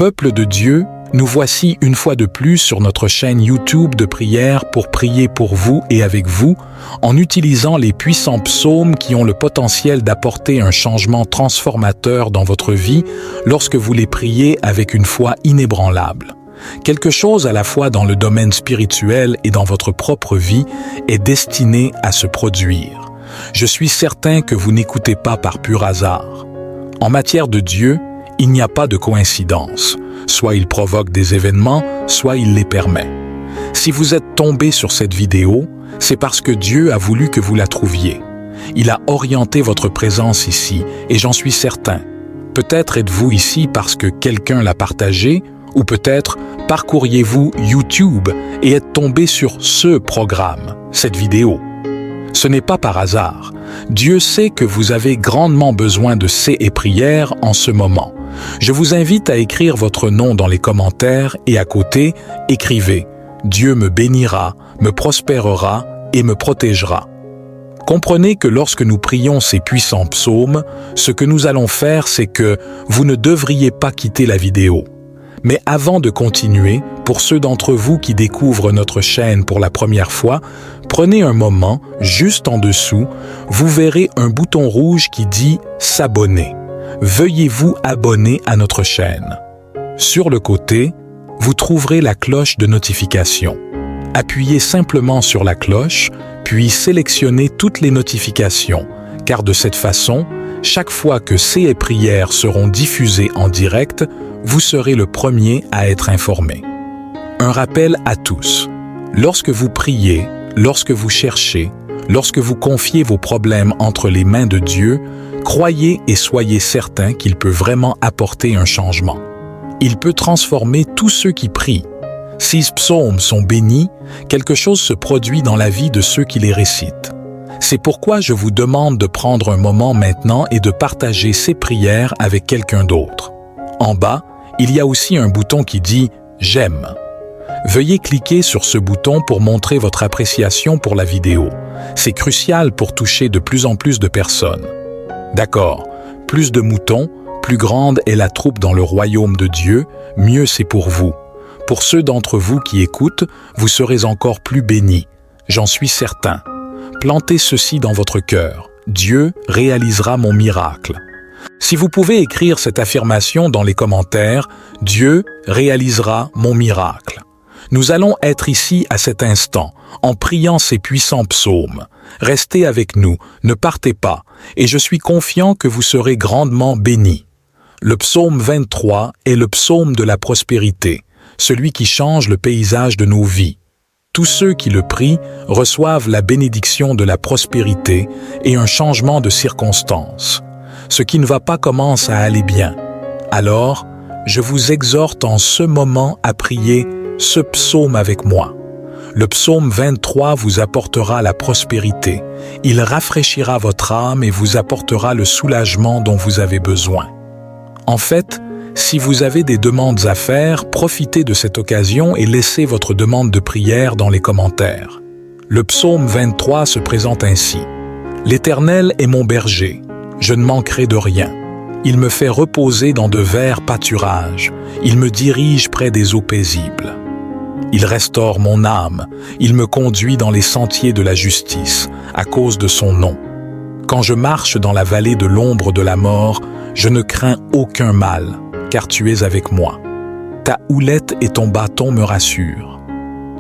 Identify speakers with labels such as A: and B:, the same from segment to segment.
A: Peuple de Dieu, nous voici une fois de plus sur notre chaîne YouTube de prière pour prier pour vous et avec vous, en utilisant les puissants psaumes qui ont le potentiel d'apporter un changement transformateur dans votre vie lorsque vous les priez avec une foi inébranlable. Quelque chose à la fois dans le domaine spirituel et dans votre propre vie est destiné à se produire. Je suis certain que vous n'écoutez pas par pur hasard. En matière de Dieu, il n'y a pas de coïncidence. Soit il provoque des événements, soit il les permet. Si vous êtes tombé sur cette vidéo, c'est parce que Dieu a voulu que vous la trouviez. Il a orienté votre présence ici, et j'en suis certain. Peut-être êtes-vous ici parce que quelqu'un l'a partagé, ou peut-être parcouriez-vous YouTube et êtes tombé sur ce programme, cette vidéo. Ce n'est pas par hasard. Dieu sait que vous avez grandement besoin de ces prières en ce moment. Je vous invite à écrire votre nom dans les commentaires et à côté, écrivez « Dieu me bénira, me prospérera et me protégera ». Comprenez que lorsque nous prions ces puissants psaumes, ce que nous allons faire, c'est que vous ne devriez pas quitter la vidéo. Mais avant de continuer, pour ceux d'entre vous qui découvrent notre chaîne pour la première fois, prenez un moment, juste en dessous, vous verrez un bouton rouge qui dit « S'abonner ». Veuillez vous abonner à notre chaîne. Sur le côté, vous trouverez la cloche de notification. Appuyez simplement sur la cloche, puis sélectionnez toutes les notifications, car de cette façon, chaque fois que ces prières seront diffusées en direct, vous serez le premier à être informé. Un rappel à tous. Lorsque vous priez, lorsque vous cherchez, lorsque vous confiez vos problèmes entre les mains de Dieu, croyez et soyez certains qu'il peut vraiment apporter un changement. Il peut transformer tous ceux qui prient. Si ces psaumes sont bénis, quelque chose se produit dans la vie de ceux qui les récitent. C'est pourquoi je vous demande de prendre un moment maintenant et de partager ces prières avec quelqu'un d'autre. En bas, il y a aussi un bouton qui dit « J'aime ». Veuillez cliquer sur ce bouton pour montrer votre appréciation pour la vidéo. C'est crucial pour toucher de plus en plus de personnes. D'accord, plus de moutons, plus grande est la troupe dans le royaume de Dieu, mieux c'est pour vous. Pour ceux d'entre vous qui écoutent, vous serez encore plus bénis. J'en suis certain. Plantez ceci dans votre cœur. Dieu réalisera mon miracle. Si vous pouvez écrire cette affirmation dans les commentaires, Dieu réalisera mon miracle. Nous allons être ici à cet instant, en priant ces puissants psaumes. Restez avec nous, ne partez pas, et je suis confiant que vous serez grandement bénis. Le psaume 23 est le psaume de la prospérité, celui qui change le paysage de nos vies. Tous ceux qui le prient reçoivent la bénédiction de la prospérité et un changement de circonstances. Ce qui ne va pas commence à aller bien. Alors, je vous exhorte en ce moment à prier ce psaume avec moi. Le psaume 23 vous apportera la prospérité. Il rafraîchira votre âme et vous apportera le soulagement dont vous avez besoin. En fait, si vous avez des demandes à faire, profitez de cette occasion et laissez votre demande de prière dans les commentaires. Le psaume 23 se présente ainsi. « L'Éternel est mon berger, je ne manquerai de rien. Il me fait reposer dans de verts pâturages, il me dirige près des eaux paisibles. Il restaure mon âme, il me conduit dans les sentiers de la justice, à cause de son nom. Quand je marche dans la vallée de l'ombre de la mort, je ne crains aucun mal, car tu es avec moi. Ta houlette et ton bâton me rassurent.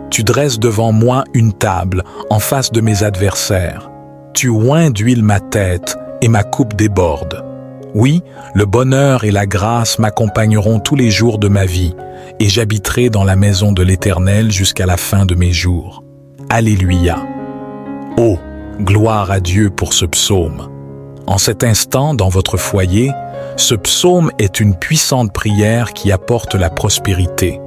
A: Tu dresses devant moi une table en face de mes adversaires. Tu oins d'huile ma tête et ma coupe déborde. Oui, le bonheur et la grâce m'accompagneront tous les jours de ma vie, et j'habiterai dans la maison de l'Éternel jusqu'à la fin de mes jours. Alléluia. Oh, gloire à Dieu pour ce psaume. En cet instant, dans votre foyer, ce psaume est une puissante prière qui apporte la prospérité,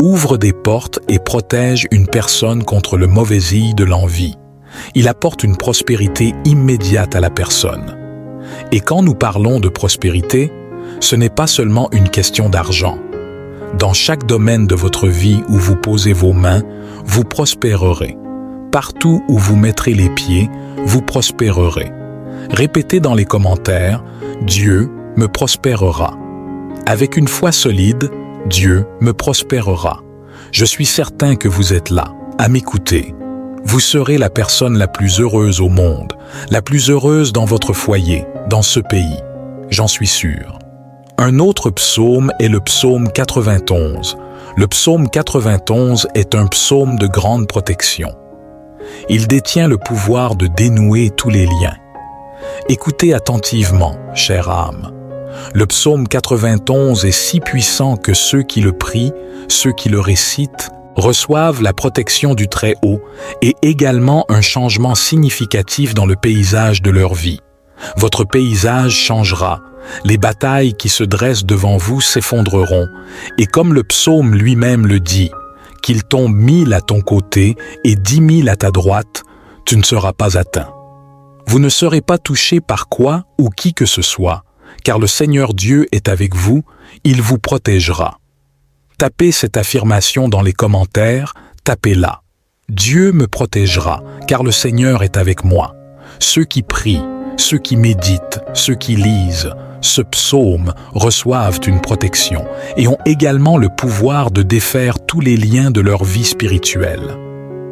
A: ouvre des portes et protège une personne contre le mauvaisil de l'envie. Il apporte une prospérité immédiate à la personne. Et quand nous parlons de prospérité, ce n'est pas seulement une question d'argent. Dans chaque domaine de votre vie où vous posez vos mains, vous prospérerez. Partout où vous mettrez les pieds, vous prospérerez. Répétez dans les commentaires « Dieu me prospérera ». Avec une foi solide, Dieu me prospérera. Je suis certain que vous êtes là, à m'écouter. Vous serez la personne la plus heureuse au monde, la plus heureuse dans votre foyer, dans ce pays. J'en suis sûr. Un autre psaume est le psaume 91. Le psaume 91 est un psaume de grande protection. Il détient le pouvoir de dénouer tous les liens. Écoutez attentivement, chère âme. Le psaume 91 est si puissant que ceux qui le prient, ceux qui le récitent, reçoivent la protection du Très-Haut et également un changement significatif dans le paysage de leur vie. Votre paysage changera, les batailles qui se dressent devant vous s'effondreront, et comme le psaume lui-même le dit, qu'il tombe 1000 à ton côté et 10 000 à ta droite, tu ne seras pas atteint. Vous ne serez pas touché par quoi ou qui que ce soit, car le Seigneur Dieu est avec vous, il vous protégera. Tapez cette affirmation dans les commentaires, tapez-la. Dieu me protégera, car le Seigneur est avec moi. Ceux qui prient, ceux qui méditent, ceux qui lisent ce psaume reçoivent une protection et ont également le pouvoir de défaire tous les liens de leur vie spirituelle.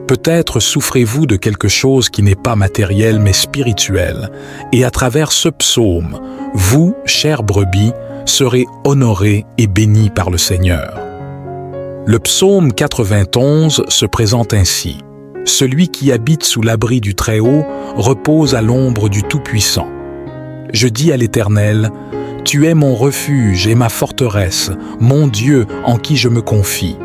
A: Peut-être souffrez-vous de quelque chose qui n'est pas matériel mais spirituel, et à travers ce psaume, vous, chères brebis, serez honorés et bénis par le Seigneur. Le psaume 91 se présente ainsi. Celui qui habite sous l'abri du Très-Haut repose à l'ombre du Tout-Puissant. Je dis à l'Éternel, « Tu es mon refuge et ma forteresse, mon Dieu en qui je me confie. »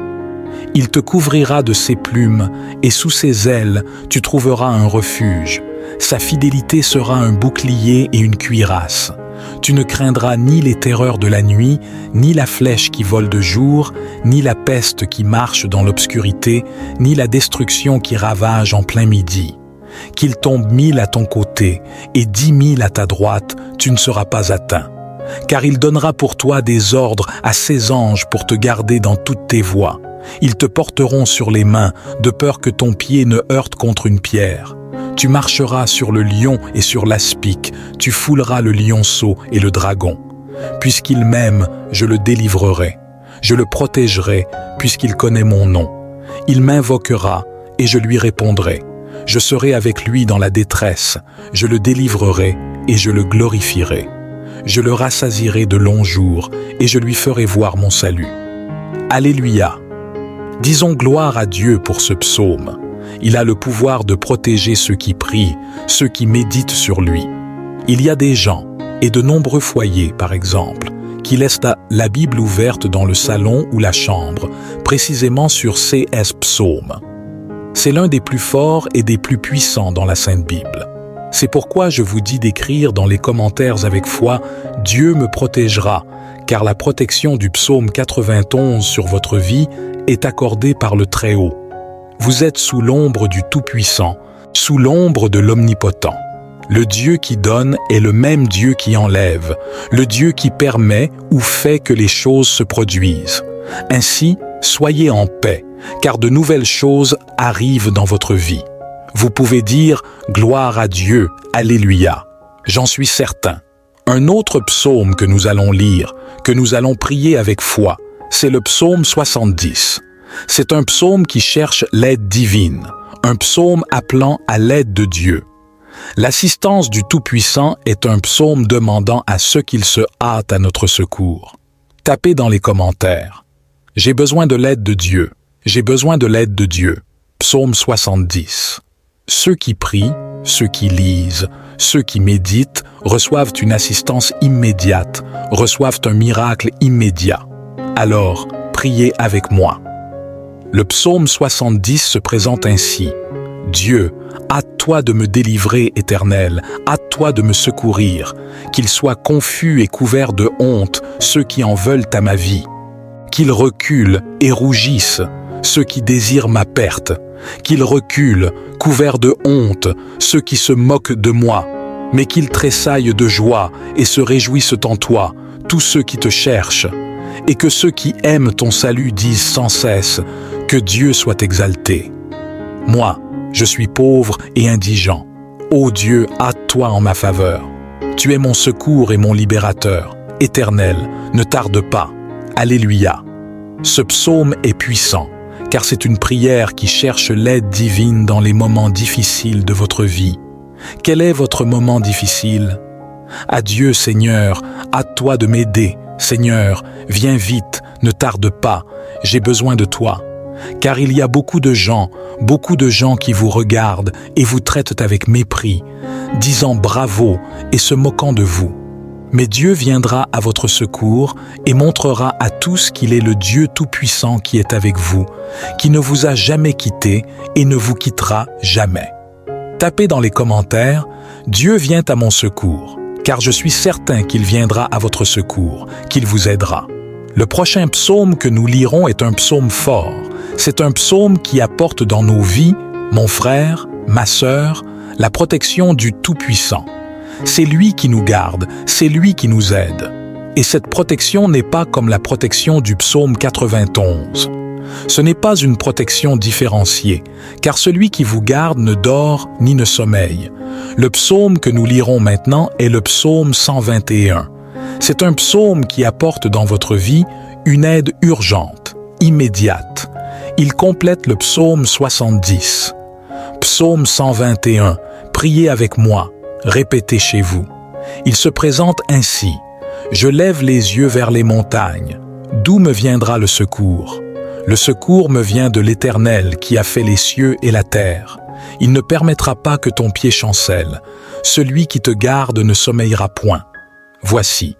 A: Il te couvrira de ses plumes, et sous ses ailes, tu trouveras un refuge. Sa fidélité sera un bouclier et une cuirasse. Tu ne craindras ni les terreurs de la nuit, ni la flèche qui vole de jour, ni la peste qui marche dans l'obscurité, ni la destruction qui ravage en plein midi. Qu'il tombe 1000 à ton côté et 10 000 à ta droite, tu ne seras pas atteint. Car il donnera pour toi des ordres à ses anges pour te garder dans toutes tes voies. Ils te porteront sur les mains, de peur que ton pied ne heurte contre une pierre. Tu marcheras sur le lion et sur l'aspic, tu fouleras le lionceau et le dragon. Puisqu'il m'aime, je le délivrerai. Je le protégerai, puisqu'il connaît mon nom. Il m'invoquera, et je lui répondrai. Je serai avec lui dans la détresse, je le délivrerai, et je le glorifierai. Je le rassasierai de longs jours, et je lui ferai voir mon salut. Alléluia! Disons gloire à Dieu pour ce psaume. Il a le pouvoir de protéger ceux qui prient, ceux qui méditent sur lui. Il y a des gens, et de nombreux foyers par exemple, qui laissent la Bible ouverte dans le salon ou la chambre, précisément sur ces psaumes. C'est l'un des plus forts et des plus puissants dans la Sainte Bible. C'est pourquoi je vous dis d'écrire dans les commentaires avec foi « Dieu me protégera », car la protection du psaume 91 sur votre vie est accordée par le Très-Haut. Vous êtes sous l'ombre du Tout-Puissant, sous l'ombre de l'Omnipotent. Le Dieu qui donne est le même Dieu qui enlève, le Dieu qui permet ou fait que les choses se produisent. Ainsi, soyez en paix, car de nouvelles choses arrivent dans votre vie. Vous pouvez dire « Gloire à Dieu, Alléluia ». J'en suis certain. Un autre psaume que nous allons lire, que nous allons prier avec foi, c'est le psaume 70. C'est un psaume qui cherche l'aide divine, un psaume appelant à l'aide de Dieu. L'assistance du Tout-Puissant est un psaume demandant à ceux qu'il se hâte à notre secours. Tapez dans les commentaires. J'ai besoin de l'aide de Dieu. J'ai besoin de l'aide de Dieu. Psaume 70. Ceux qui prient, ceux qui lisent, ceux qui méditent reçoivent une assistance immédiate, reçoivent un miracle immédiat. Alors, priez avec moi. Le psaume 70 se présente ainsi. Dieu, hâte-toi de me délivrer, Éternel, hâte-toi de me secourir, qu'ils soient confus et couverts de honte, ceux qui en veulent à ma vie. Qu'ils reculent et rougissent, ceux qui désirent ma perte. Qu'ils reculent, couverts de honte, ceux qui se moquent de moi. Mais qu'ils tressaillent de joie et se réjouissent en toi, tous ceux qui te cherchent. Et que ceux qui aiment ton salut disent sans cesse, que Dieu soit exalté. Moi, je suis pauvre et indigent. Ô Dieu, hâte-toi en ma faveur. Tu es mon secours et mon libérateur. Éternel, ne tarde pas. Alléluia. Ce psaume est puissant, car c'est une prière qui cherche l'aide divine dans les moments difficiles de votre vie. Quel est votre moment difficile? Adieu, Seigneur, hâte-toi de m'aider. Seigneur, viens vite, ne tarde pas, j'ai besoin de toi. Car il y a beaucoup de gens qui vous regardent et vous traitent avec mépris, disant bravo et se moquant de vous. Mais Dieu viendra à votre secours et montrera à tous qu'il est le Dieu Tout-Puissant qui est avec vous, qui ne vous a jamais quitté et ne vous quittera jamais. Tapez dans les commentaires « Dieu vient à mon secours », car je suis certain qu'il viendra à votre secours, qu'il vous aidera. Le prochain psaume que nous lirons est un psaume fort. C'est un psaume qui apporte dans nos vies, mon frère, ma sœur, la protection du Tout-Puissant. C'est lui qui nous garde, c'est lui qui nous aide. Et cette protection n'est pas comme la protection du psaume 91. Ce n'est pas une protection différenciée, car celui qui vous garde ne dort ni ne sommeille. Le psaume que nous lirons maintenant est le psaume 121. C'est un psaume qui apporte dans votre vie une aide urgente, immédiate. Il complète le psaume 70. Psaume 121, priez avec moi, répétez chez vous. Il se présente ainsi. Je lève les yeux vers les montagnes. D'où me viendra le secours? Le secours me vient de l'Éternel qui a fait les cieux et la terre. Il ne permettra pas que ton pied chancelle. Celui qui te garde ne sommeillera point. Voici,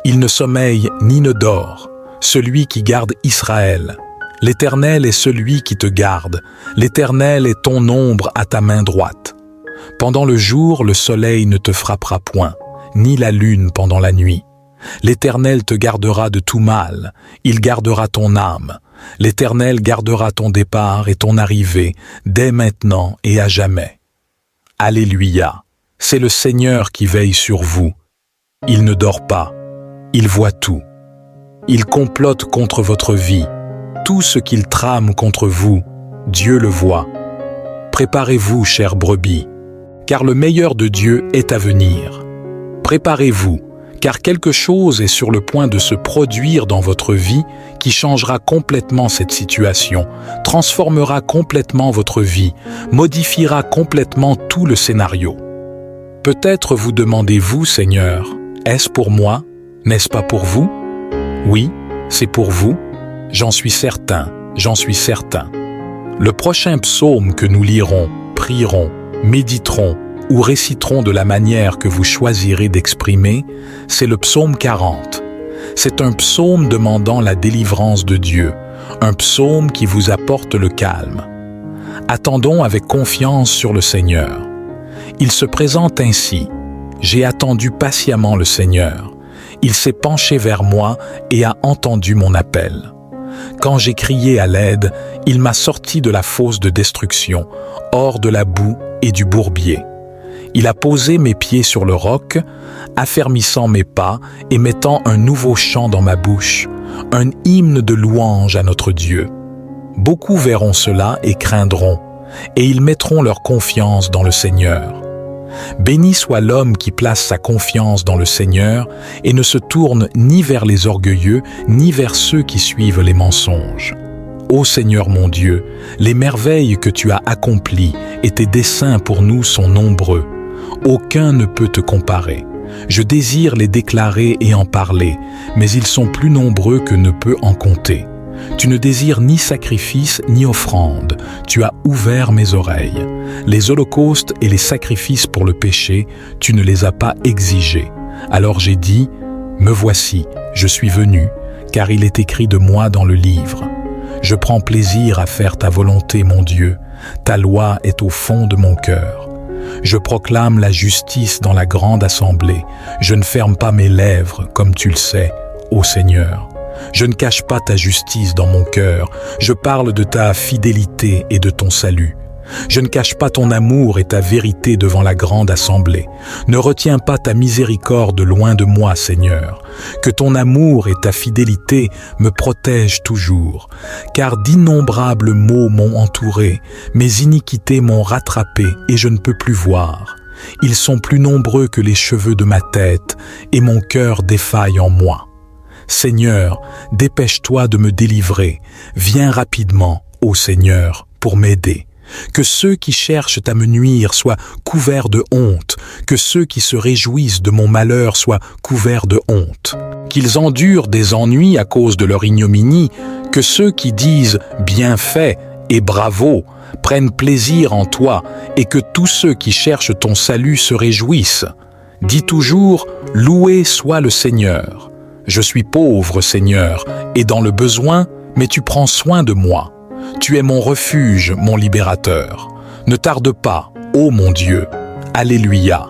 A: il ne sommeille ni ne dort, celui qui garde Israël. L'Éternel est celui qui te garde. L'Éternel est ton ombre à ta main droite. Pendant le jour, le soleil ne te frappera point, ni la lune pendant la nuit. L'Éternel te gardera de tout mal, il gardera ton âme. L'Éternel gardera ton départ et ton arrivée, dès maintenant et à jamais. Alléluia, c'est le Seigneur qui veille sur vous. Il ne dort pas, il voit tout. Il complote contre votre vie. Tout ce qu'il trame contre vous, Dieu le voit. Préparez-vous, chères brebis, car le meilleur de Dieu est à venir. Préparez-vous, car quelque chose est sur le point de se produire dans votre vie qui changera complètement cette situation, transformera complètement votre vie, modifiera complètement tout le scénario. Peut-être vous demandez-vous, Seigneur, est-ce pour moi? N'est-ce pas pour vous? Oui, c'est pour vous. J'en suis certain, j'en suis certain. Le prochain psaume que nous lirons, prierons, méditerons ou réciterons de la manière que vous choisirez d'exprimer, c'est le psaume 40. C'est un psaume demandant la délivrance de Dieu, un psaume qui vous apporte le calme. Attendons avec confiance sur le Seigneur. Il se présente ainsi. J'ai attendu patiemment le Seigneur. Il s'est penché vers moi et a entendu mon appel. Quand j'ai crié à l'aide, il m'a sorti de la fosse de destruction, hors de la boue et du bourbier. Il a posé mes pieds sur le roc, affermissant mes pas et mettant un nouveau chant dans ma bouche, un hymne de louange à notre Dieu. Beaucoup verront cela et craindront, et ils mettront leur confiance dans le Seigneur. Béni soit l'homme qui place sa confiance dans le Seigneur et ne se tourne ni vers les orgueilleux, ni vers ceux qui suivent les mensonges. Ô Seigneur mon Dieu, les merveilles que tu as accomplies et tes desseins pour nous sont nombreux. Aucun ne peut te comparer. Je désire les déclarer et en parler, mais ils sont plus nombreux que ne peut en compter. Tu ne désires ni sacrifice ni offrande. Tu as ouvert mes oreilles. Les holocaustes et les sacrifices pour le péché, tu ne les as pas exigés. Alors j'ai dit, me voici, je suis venu, car il est écrit de moi dans le livre. Je prends plaisir à faire ta volonté, mon Dieu. Ta loi est au fond de mon cœur. Je proclame la justice dans la grande assemblée. Je ne ferme pas mes lèvres, comme tu le sais, ô Seigneur. Je ne cache pas ta justice dans mon cœur. Je parle de ta fidélité et de ton salut. Je ne cache pas ton amour et ta vérité devant la grande assemblée. Ne retiens pas ta miséricorde loin de moi, Seigneur. Que ton amour et ta fidélité me protègent toujours. Car d'innombrables maux m'ont entouré, mes iniquités m'ont rattrapé et je ne peux plus voir. Ils sont plus nombreux que les cheveux de ma tête et mon cœur défaille en moi. Seigneur, dépêche-toi de me délivrer. Viens rapidement, ô Seigneur, pour m'aider. Que ceux qui cherchent à me nuire soient couverts de honte, que ceux qui se réjouissent de mon malheur soient couverts de honte. Qu'ils endurent des ennuis à cause de leur ignominie, que ceux qui disent « bien fait » et « bravo » prennent plaisir en toi, et que tous ceux qui cherchent ton salut se réjouissent. Dis toujours « loué soit le Seigneur ». Je suis pauvre, Seigneur, et dans le besoin, mais tu prends soin de moi. Tu es mon refuge, mon libérateur. Ne tarde pas, ô mon Dieu. Alléluia.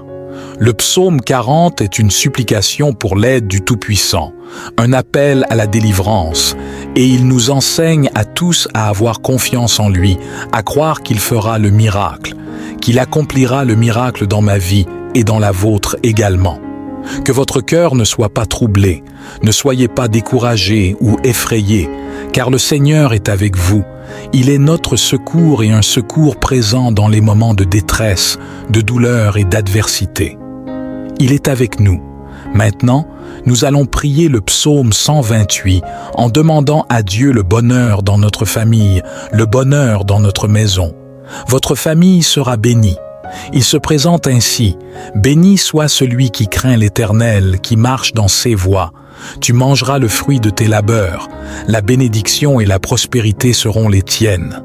A: Le psaume 40 est une supplication pour l'aide du Tout-Puissant, un appel à la délivrance, et il nous enseigne à tous à avoir confiance en lui, à croire qu'il fera le miracle, qu'il accomplira le miracle dans ma vie et dans la vôtre également. Que votre cœur ne soit pas troublé, ne soyez pas découragés ou effrayés, car le Seigneur est avec vous. Il est notre secours et un secours présent dans les moments de détresse, de douleur et d'adversité. Il est avec nous. Maintenant, nous allons prier le psaume 128 en demandant à Dieu le bonheur dans notre famille, le bonheur dans notre maison. Votre famille sera bénie. Il se présente ainsi: béni soit celui qui craint l'Éternel, qui marche dans ses voies. Tu mangeras le fruit de tes labeurs. La bénédiction et la prospérité seront les tiennes.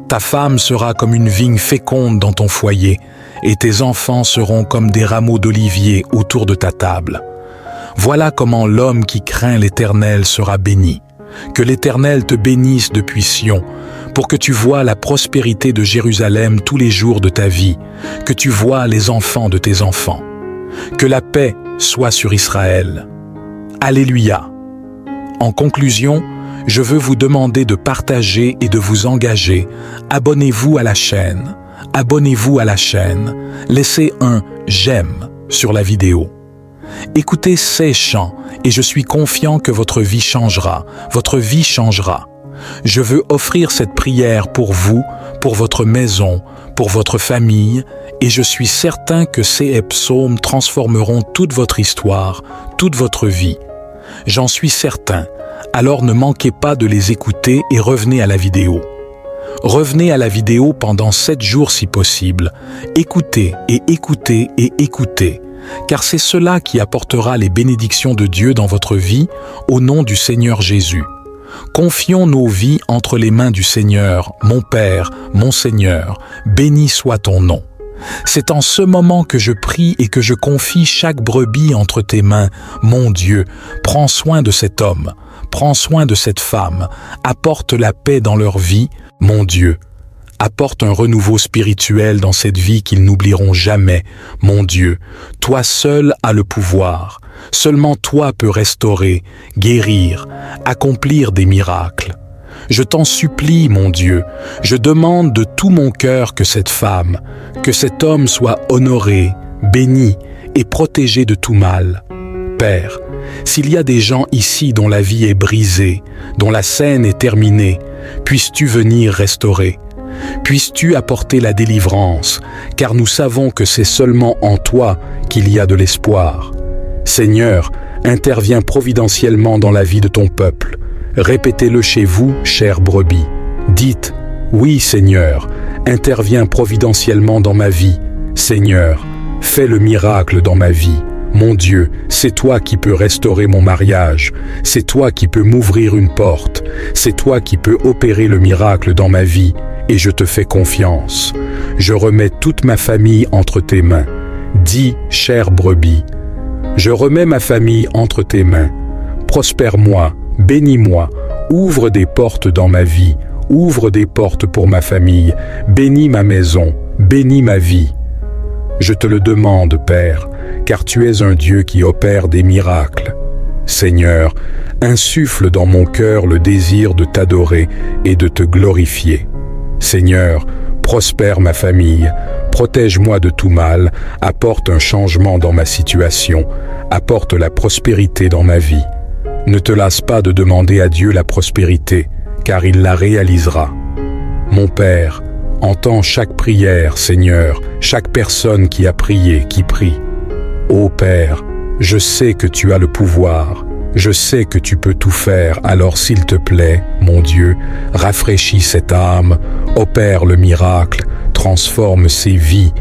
A: Ta femme sera comme une vigne féconde dans ton foyer, et tes enfants seront comme des rameaux d'olivier autour de ta table. Voilà comment l'homme qui craint l'Éternel sera béni. Que l'Éternel te bénisse depuis Sion, pour que tu vois la prospérité de Jérusalem tous les jours de ta vie, que tu vois les enfants de tes enfants. Que la paix soit sur Israël. Alléluia. En conclusion, je veux vous demander de partager et de vous engager. Abonnez-vous à la chaîne. Abonnez-vous à la chaîne. Laissez un « j'aime » sur la vidéo. Écoutez ces chants et je suis confiant que votre vie changera. Votre vie changera. Je veux offrir cette prière pour vous, pour votre maison, pour votre famille, et je suis certain que ces psaumes transformeront toute votre histoire, toute votre vie. J'en suis certain. Alors ne manquez pas de les écouter et revenez à la vidéo. Revenez à la vidéo pendant 7 jours si possible. Écoutez et écoutez et écoutez, car c'est cela qui apportera les bénédictions de Dieu dans votre vie au nom du Seigneur Jésus. Confions nos vies entre les mains du Seigneur, mon Père, mon Seigneur, béni soit ton nom. C'est en ce moment que je prie et que je confie chaque brebis entre tes mains. Mon Dieu, prends soin de cet homme, prends soin de cette femme, apporte la paix dans leur vie, mon Dieu. Apporte un renouveau spirituel dans cette vie qu'ils n'oublieront jamais, mon Dieu. Toi seul as le pouvoir. Seulement toi peux restaurer, guérir, accomplir des miracles. Je t'en supplie, mon Dieu, je demande de tout mon cœur que cette femme, que cet homme soit honoré, béni et protégé de tout mal. Père, s'il y a des gens ici dont la vie est brisée, dont la scène est terminée, puisses-tu venir restaurer. Puisses-tu apporter la délivrance, car nous savons que c'est seulement en toi qu'il y a de l'espoir. Seigneur, interviens providentiellement dans la vie de ton peuple. Répétez-le chez vous, chères brebis. Dites, oui Seigneur, interviens providentiellement dans ma vie. Seigneur, fais le miracle dans ma vie. Mon Dieu, c'est toi qui peux restaurer mon mariage. C'est toi qui peux m'ouvrir une porte. C'est toi qui peux opérer le miracle dans ma vie. Et je te fais confiance. Je remets toute ma famille entre tes mains. Dis, chère brebis, je remets ma famille entre tes mains. Prospère-moi, bénis-moi, ouvre des portes dans ma vie, ouvre des portes pour ma famille, bénis ma maison, bénis ma vie. Je te le demande, Père, car tu es un Dieu qui opère des miracles. Seigneur, insuffle dans mon cœur le désir de t'adorer et de te glorifier. Seigneur, prospère ma famille, protège-moi de tout mal, apporte un changement dans ma situation, apporte la prospérité dans ma vie. Ne te lasse pas de demander à Dieu la prospérité, car il la réalisera. Mon Père, entends chaque prière, Seigneur, chaque personne qui a prié, qui prie. Ô Père, je sais que tu as le pouvoir. Je sais que tu peux tout faire, alors s'il te plaît, mon Dieu, rafraîchis cette âme, opère le miracle, transforme ces vies.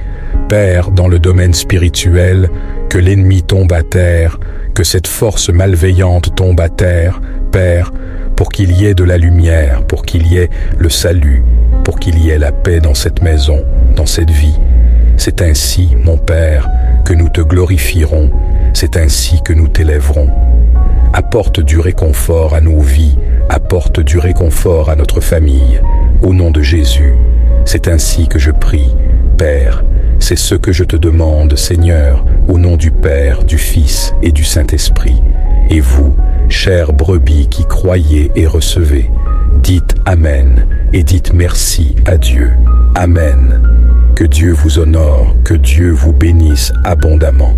A: Père, dans le domaine spirituel, que l'ennemi tombe à terre, que cette force malveillante tombe à terre, Père, pour qu'il y ait de la lumière, pour qu'il y ait le salut, pour qu'il y ait la paix dans cette maison, dans cette vie. C'est ainsi, mon Père, que nous te glorifierons, c'est ainsi que nous t'élèverons. Apporte du réconfort à nos vies, apporte du réconfort à notre famille, au nom de Jésus. C'est ainsi que je prie, Père, c'est ce que je te demande, Seigneur, au nom du Père, du Fils et du Saint-Esprit. Et vous, chères brebis qui croyez et recevez, dites Amen et dites merci à Dieu. Amen. Que Dieu vous honore, que Dieu vous bénisse abondamment.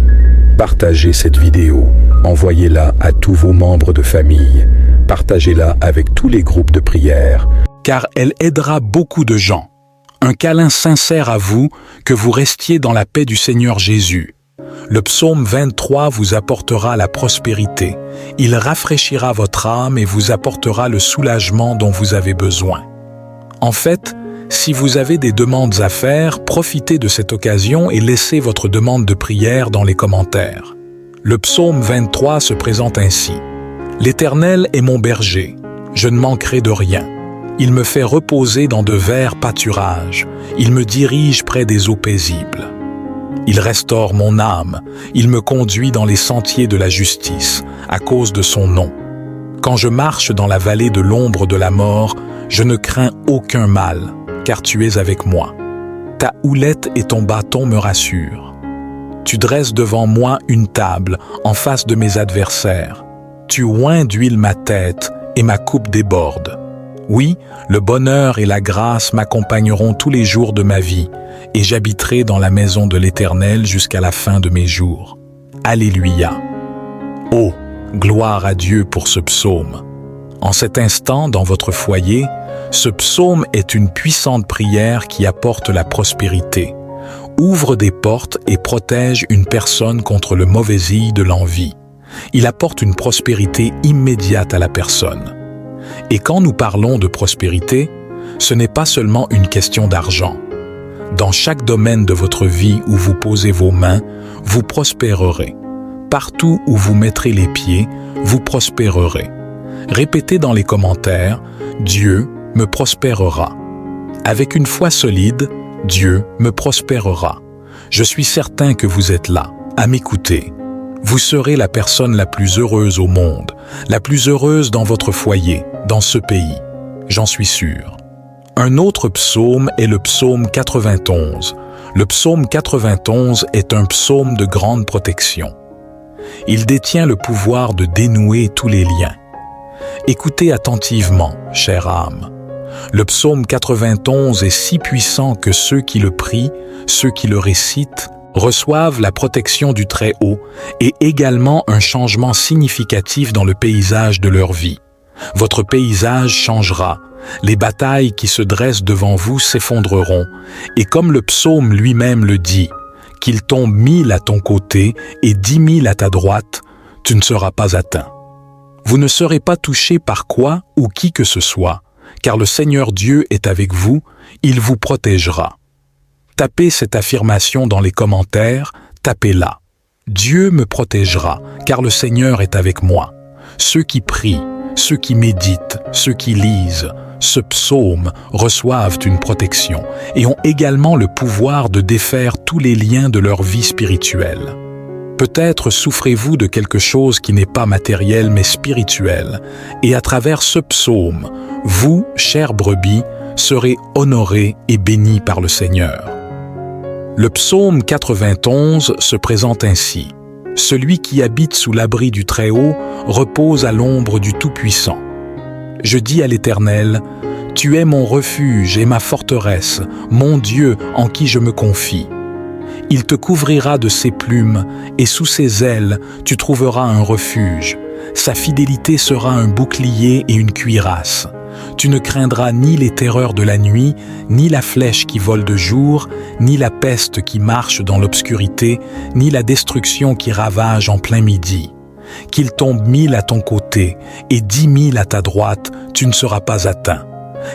A: Partagez cette vidéo, envoyez-la à tous vos membres de famille, partagez-la avec tous les groupes de prière, car elle aidera beaucoup de gens. Un câlin sincère à vous, que vous restiez dans la paix du Seigneur Jésus. Le psaume 23 vous apportera la prospérité. Il rafraîchira votre âme et vous apportera le soulagement dont vous avez besoin. En fait, si vous avez des demandes à faire, profitez de cette occasion et laissez votre demande de prière dans les commentaires. Le psaume 23 se présente ainsi. « L'Éternel est mon berger, je ne manquerai de rien. Il me fait reposer dans de verts pâturages, il me dirige près des eaux paisibles. Il restaure mon âme, il me conduit dans les sentiers de la justice, à cause de son nom. Quand je marche dans la vallée de l'ombre de la mort, je ne crains aucun mal, car tu es avec moi. Ta houlette et ton bâton me rassurent. Tu dresses devant moi une table en face de mes adversaires. Tu oins d'huile ma tête et ma coupe déborde. Oui, le bonheur et la grâce m'accompagneront tous les jours de ma vie, et j'habiterai dans la maison de l'Éternel jusqu'à la fin de mes jours. Alléluia. Oh, gloire à Dieu pour ce psaume. En cet instant, dans votre foyer, ce psaume est une puissante prière qui apporte la prospérité, ouvre des portes et protège une personne contre le mauvaisil de l'envie. Il apporte une prospérité immédiate à la personne. Et quand nous parlons de prospérité, ce n'est pas seulement une question d'argent. Dans chaque domaine de votre vie où vous posez vos mains, vous prospérerez. Partout où vous mettrez les pieds, vous prospérerez. Répétez dans les commentaires « Dieu me prospérera ». Avec une foi solide, Dieu me prospérera. Je suis certain que vous êtes là, à m'écouter. Vous serez la personne la plus heureuse au monde, la plus heureuse dans votre foyer, dans ce pays. J'en suis sûr. Un autre psaume est le psaume 91. Le psaume 91 est un psaume de grande protection. Il détient le pouvoir de dénouer tous les liens. Écoutez attentivement, chère âme. Le psaume 91 est si puissant que ceux qui le prient, ceux qui le récitent, reçoivent la protection du Très-Haut et également un changement significatif dans le paysage de leur vie. Votre paysage changera, les batailles qui se dressent devant vous s'effondreront, et comme le psaume lui-même le dit, qu'il tombe 1000 à ton côté et 10 000 à ta droite, tu ne seras pas atteint. Vous ne serez pas touché par quoi ou qui que ce soit, car le Seigneur Dieu est avec vous, il vous protégera. Tapez cette affirmation dans les commentaires, tapez-la. Dieu me protégera, car le Seigneur est avec moi. Ceux qui prient, ceux qui méditent, ceux qui lisent, ce psaume reçoivent une protection et ont également le pouvoir de défaire tous les liens de leur vie spirituelle. Peut-être souffrez-vous de quelque chose qui n'est pas matériel mais spirituel, et à travers ce psaume, vous, chères brebis, serez honorés et bénis par le Seigneur. Le psaume 91 se présente ainsi. Celui qui habite sous l'abri du Très-Haut repose à l'ombre du Tout-Puissant. Je dis à l'Éternel, « Tu es mon refuge et ma forteresse, mon Dieu en qui je me confie. » Il te couvrira de ses plumes, et sous ses ailes, tu trouveras un refuge. Sa fidélité sera un bouclier et une cuirasse. Tu ne craindras ni les terreurs de la nuit, ni la flèche qui vole de jour, ni la peste qui marche dans l'obscurité, ni la destruction qui ravage en plein midi. Qu'il tombe 1000 à ton côté et 10 000 à ta droite, tu ne seras pas atteint.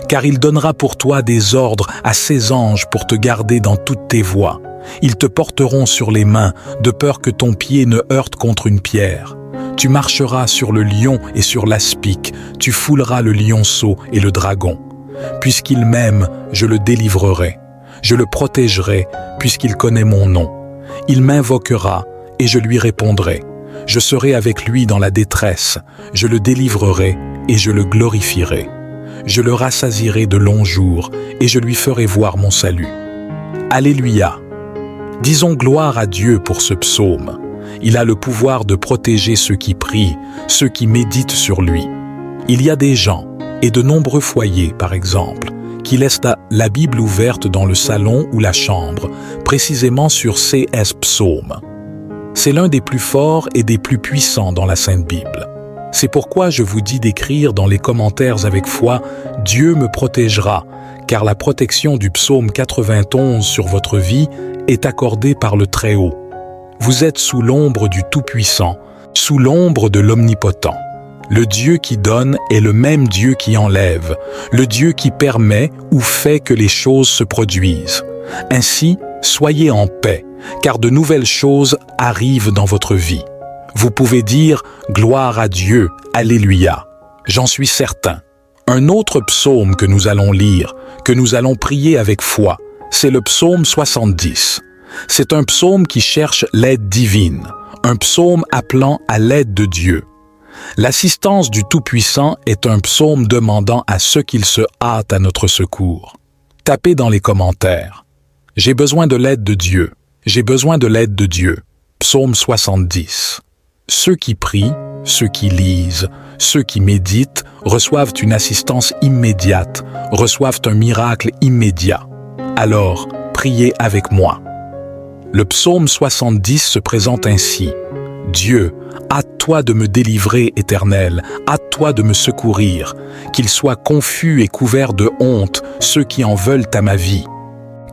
A: Car il donnera pour toi des ordres à ses anges pour te garder dans toutes tes voies. Ils te porteront sur les mains, de peur que ton pied ne heurte contre une pierre. Tu marcheras sur le lion et sur l'aspic, tu fouleras le lionceau et le dragon. Puisqu'il m'aime, je le délivrerai. Je le protégerai, puisqu'il connaît mon nom. Il m'invoquera, et je lui répondrai. Je serai avec lui dans la détresse, je le délivrerai, et je le glorifierai. Je le rassasierai de longs jours, et je lui ferai voir mon salut. Alléluia! Disons gloire à Dieu pour ce psaume. Il a le pouvoir de protéger ceux qui prient, ceux qui méditent sur lui. Il y a des gens, et de nombreux foyers par exemple, qui laissent la Bible ouverte dans le salon ou la chambre, précisément sur CS Psaume. C'est l'un des plus forts et des plus puissants dans la Sainte Bible. C'est pourquoi je vous dis d'écrire dans les commentaires avec foi « Dieu me protégera », car la protection du psaume 91 sur votre vie est accordée par le Très-Haut. Vous êtes sous l'ombre du Tout-Puissant, sous l'ombre de l'Omnipotent. Le Dieu qui donne est le même Dieu qui enlève, le Dieu qui permet ou fait que les choses se produisent. Ainsi, soyez en paix, car de nouvelles choses arrivent dans votre vie. Vous pouvez dire « Gloire à Dieu, Alléluia ». J'en suis certain. Un autre psaume que nous allons lire, que nous allons prier avec foi, c'est le psaume 70. C'est un psaume qui cherche l'aide divine, un psaume appelant à l'aide de Dieu. L'assistance du Tout-Puissant est un psaume demandant à ceux qu'il se hâte à notre secours. Tapez dans les commentaires. J'ai besoin de l'aide de Dieu. J'ai besoin de l'aide de Dieu. Psaume 70. Ceux qui prient, ceux qui lisent, ceux qui méditent reçoivent une assistance immédiate, reçoivent un miracle immédiat. Alors, priez avec moi. Le psaume 70 se présente ainsi. Dieu, hâte-toi de me délivrer, Éternel, hâte-toi de me secourir, qu'ils soient confus et couverts de honte, ceux qui en veulent à ma vie.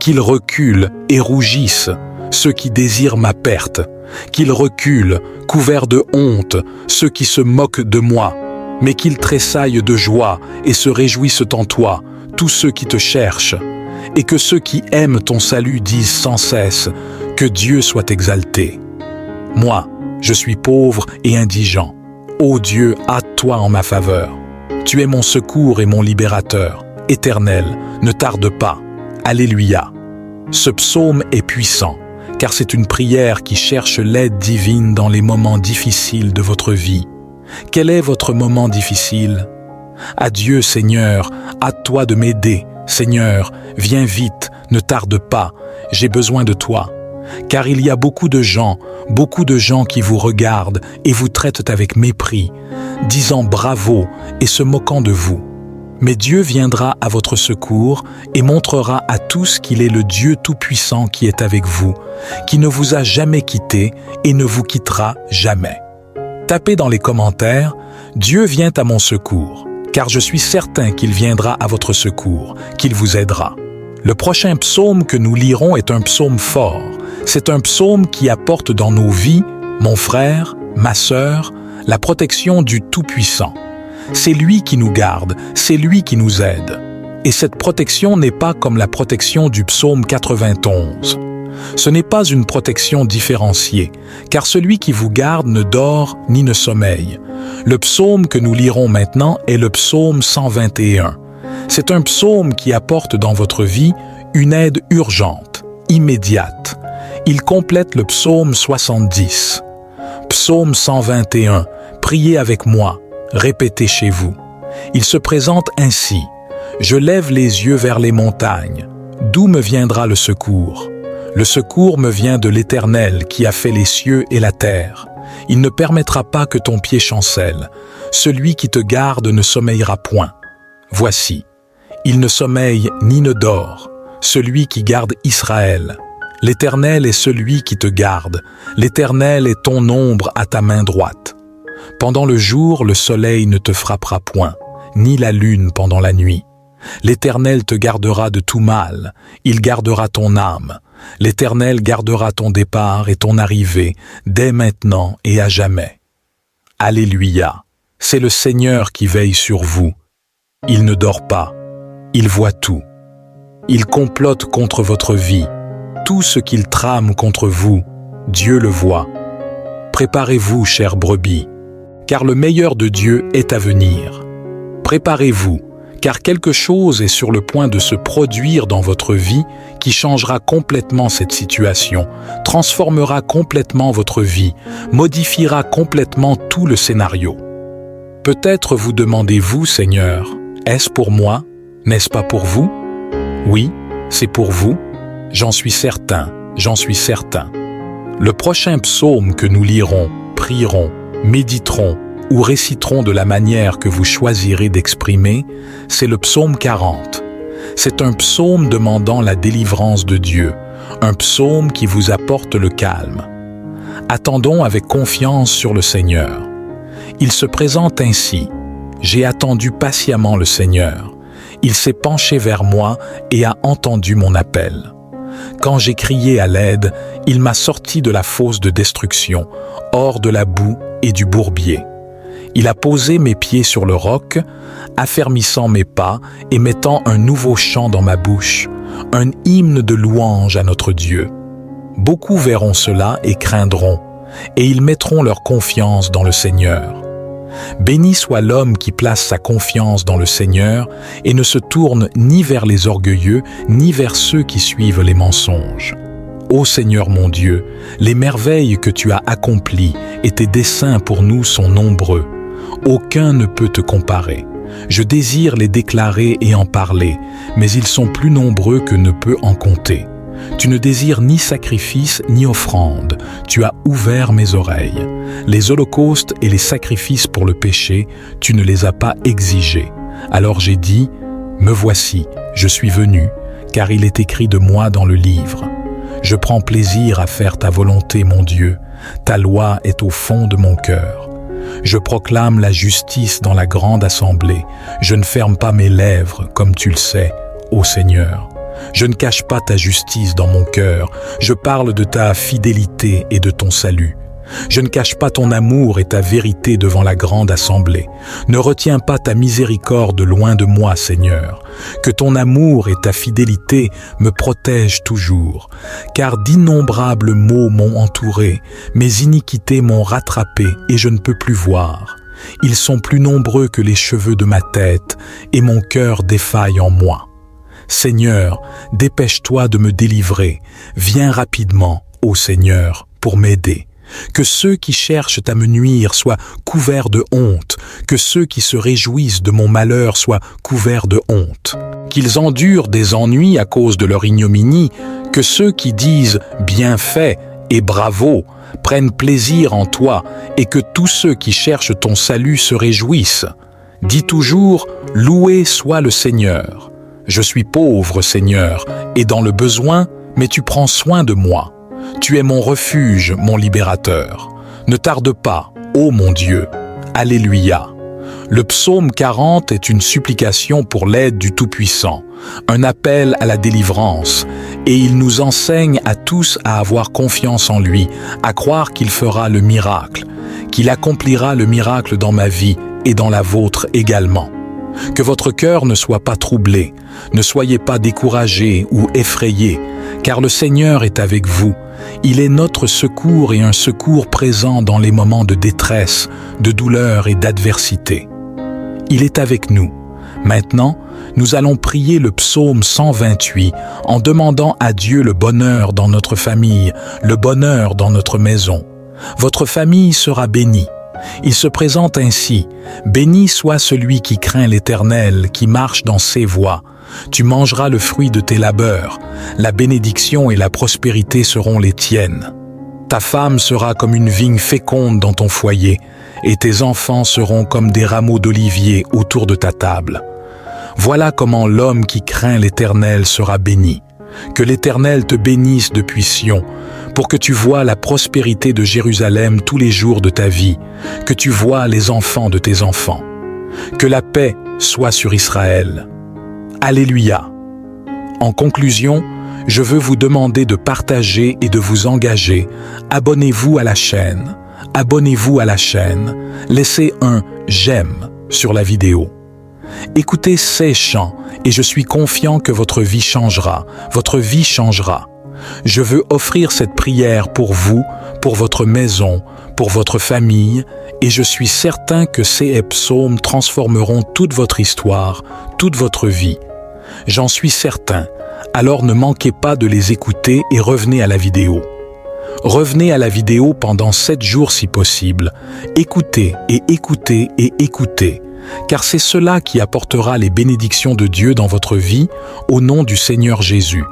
A: Qu'ils reculent et rougissent, ceux qui désirent ma perte. Qu'ils reculent, couverts de honte, ceux qui se moquent de moi, mais qu'ils tressaillent de joie et se réjouissent en toi, tous ceux qui te cherchent. Et que ceux qui aiment ton salut disent sans cesse, que Dieu soit exalté. Moi, je suis pauvre et indigent. Ô Dieu, hâte-toi en ma faveur. Tu es mon secours et mon libérateur. Éternel, ne tarde pas. Alléluia. Ce psaume est puissant, car c'est une prière qui cherche l'aide divine dans les moments difficiles de votre vie. Quel est votre moment difficile? Adieu, Seigneur, hâte-toi de m'aider. Seigneur, viens vite, ne tarde pas, j'ai besoin de toi. Car il y a beaucoup de gens qui vous regardent et vous traitent avec mépris, disant bravo et se moquant de vous. Mais Dieu viendra à votre secours et montrera à tous qu'il est le Dieu Tout-Puissant qui est avec vous, qui ne vous a jamais quitté et ne vous quittera jamais. Tapez dans les commentaires « Dieu vient à mon secours », car je suis certain qu'il viendra à votre secours, qu'il vous aidera. Le prochain psaume que nous lirons est un psaume fort. C'est un psaume qui apporte dans nos vies, mon frère, ma sœur, la protection du Tout-Puissant. C'est lui qui nous garde, c'est lui qui nous aide. Et cette protection n'est pas comme la protection du psaume 91. Ce n'est pas une protection différenciée, car celui qui vous garde ne dort ni ne sommeille. Le psaume que nous lirons maintenant est le psaume 121. C'est un psaume qui apporte dans votre vie une aide urgente, immédiate. Il complète le psaume 70. Psaume 121, priez avec moi, répétez chez vous. Il se présente ainsi. Je lève les yeux vers les montagnes. D'où me viendra le secours? Le secours me vient de l'Éternel qui a fait les cieux et la terre. Il ne permettra pas que ton pied chancelle. Celui qui te garde ne sommeillera point. Voici, il ne sommeille ni ne dort, celui qui garde Israël. L'Éternel est celui qui te garde. L'Éternel est ton ombre à ta main droite. Pendant le jour, le soleil ne te frappera point, ni la lune pendant la nuit. L'Éternel te gardera de tout mal, il gardera ton âme. L'Éternel gardera ton départ et ton arrivée, dès maintenant et à jamais. Alléluia. C'est le Seigneur qui veille sur vous. Il ne dort pas. Il voit tout. Il complote contre votre vie. Tout ce qu'il trame contre vous, Dieu le voit. Préparez-vous, chères brebis, car le meilleur de Dieu est à venir. Préparez-vous, car quelque chose est sur le point de se produire dans votre vie qui changera complètement cette situation, transformera complètement votre vie, modifiera complètement tout le scénario. Peut-être vous demandez-vous, Seigneur, est-ce pour moi? N'est-ce pas pour vous? Oui, c'est pour vous. J'en suis certain, j'en suis certain. Le prochain psaume que nous lirons, prierons, méditerons ou réciterons de la manière que vous choisirez d'exprimer, c'est le psaume 40. C'est un psaume demandant la délivrance de Dieu, un psaume qui vous apporte le calme. Attendons avec confiance sur le Seigneur. Il se présente ainsi. J'ai attendu patiemment le Seigneur. Il s'est penché vers moi et a entendu mon appel. Quand j'ai crié à l'aide, il m'a sorti de la fosse de destruction, hors de la boue et du bourbier. Il a posé mes pieds sur le roc, affermissant mes pas et mettant un nouveau chant dans ma bouche, un hymne de louange à notre Dieu. Beaucoup verront cela et craindront, et ils mettront leur confiance dans le Seigneur. Béni soit l'homme qui place sa confiance dans le Seigneur et ne se tourne ni vers les orgueilleux, ni vers ceux qui suivent les mensonges. Ô Seigneur mon Dieu, les merveilles que tu as accomplies et tes desseins pour nous sont nombreux. Aucun ne peut te comparer. Je désire les déclarer et en parler, mais ils sont plus nombreux que ne peut en compter. Tu ne désires ni sacrifice ni offrande. Tu as ouvert mes oreilles. Les holocaustes et les sacrifices pour le péché, tu ne les as pas exigés. Alors j'ai dit, me voici, je suis venu, car il est écrit de moi dans le livre. Je prends plaisir à faire ta volonté, mon Dieu. Ta loi est au fond de mon cœur. Je proclame la justice dans la grande assemblée. Je ne ferme pas mes lèvres, comme tu le sais, ô Seigneur. Je ne cache pas ta justice dans mon cœur. Je parle de ta fidélité et de ton salut. Je ne cache pas ton amour et ta vérité devant la grande assemblée. Ne retiens pas ta miséricorde loin de moi, Seigneur. Que ton amour et ta fidélité me protègent toujours. Car d'innombrables maux m'ont entouré, mes iniquités m'ont rattrapé et je ne peux plus voir. Ils sont plus nombreux que les cheveux de ma tête et mon cœur défaille en moi. Seigneur, dépêche-toi de me délivrer. Viens rapidement, ô Seigneur, pour m'aider. Que ceux qui cherchent à me nuire soient couverts de honte, que ceux qui se réjouissent de mon malheur soient couverts de honte. Qu'ils endurent des ennuis à cause de leur ignominie, que ceux qui disent « bien fait » et « bravo » prennent plaisir en toi, et que tous ceux qui cherchent ton salut se réjouissent. Dis toujours « loué soit le Seigneur ». Je suis pauvre, Seigneur, et dans le besoin, mais tu prends soin de moi. Tu es mon refuge, mon libérateur. Ne tarde pas, ô mon Dieu. Alléluia. Le psaume 40 est une supplication pour l'aide du Tout-Puissant, un appel à la délivrance, et il nous enseigne à tous à avoir confiance en lui, à croire qu'il fera le miracle, qu'il accomplira le miracle dans ma vie et dans la vôtre également. Que votre cœur ne soit pas troublé, ne soyez pas découragés ou effrayés, car le Seigneur est avec vous. Il est notre secours et un secours présent dans les moments de détresse, de douleur et d'adversité. Il est avec nous. Maintenant, nous allons prier le psaume 128 en demandant à Dieu le bonheur dans notre famille, le bonheur dans notre maison. Votre famille sera bénie. Il se présente ainsi. Béni soit celui qui craint l'Éternel, qui marche dans ses voies. Tu mangeras le fruit de tes labeurs. La bénédiction et la prospérité seront les tiennes. Ta femme sera comme une vigne féconde dans ton foyer, et tes enfants seront comme des rameaux d'olivier autour de ta table. Voilà comment l'homme qui craint l'Éternel sera béni. Que l'Éternel te bénisse depuis Sion, pour que tu vois la prospérité de Jérusalem tous les jours de ta vie, que tu vois les enfants de tes enfants. Que la paix soit sur Israël. Alléluia. En conclusion, je veux vous demander de partager et de vous engager. Abonnez-vous à la chaîne. abonnez-vous à la chaîne, laissez un « j'aime » sur la vidéo. Écoutez ces chants et je suis confiant que votre vie changera, votre vie changera. Je veux offrir cette prière pour vous, pour votre maison, pour votre famille, et je suis certain que ces psaumes transformeront toute votre histoire, toute votre vie. J'en suis certain, alors ne manquez pas de les écouter et revenez à la vidéo. Revenez à la vidéo pendant 7 jours si possible. Écoutez et écoutez et écoutez, car c'est cela qui apportera les bénédictions de Dieu dans votre vie au nom du Seigneur Jésus.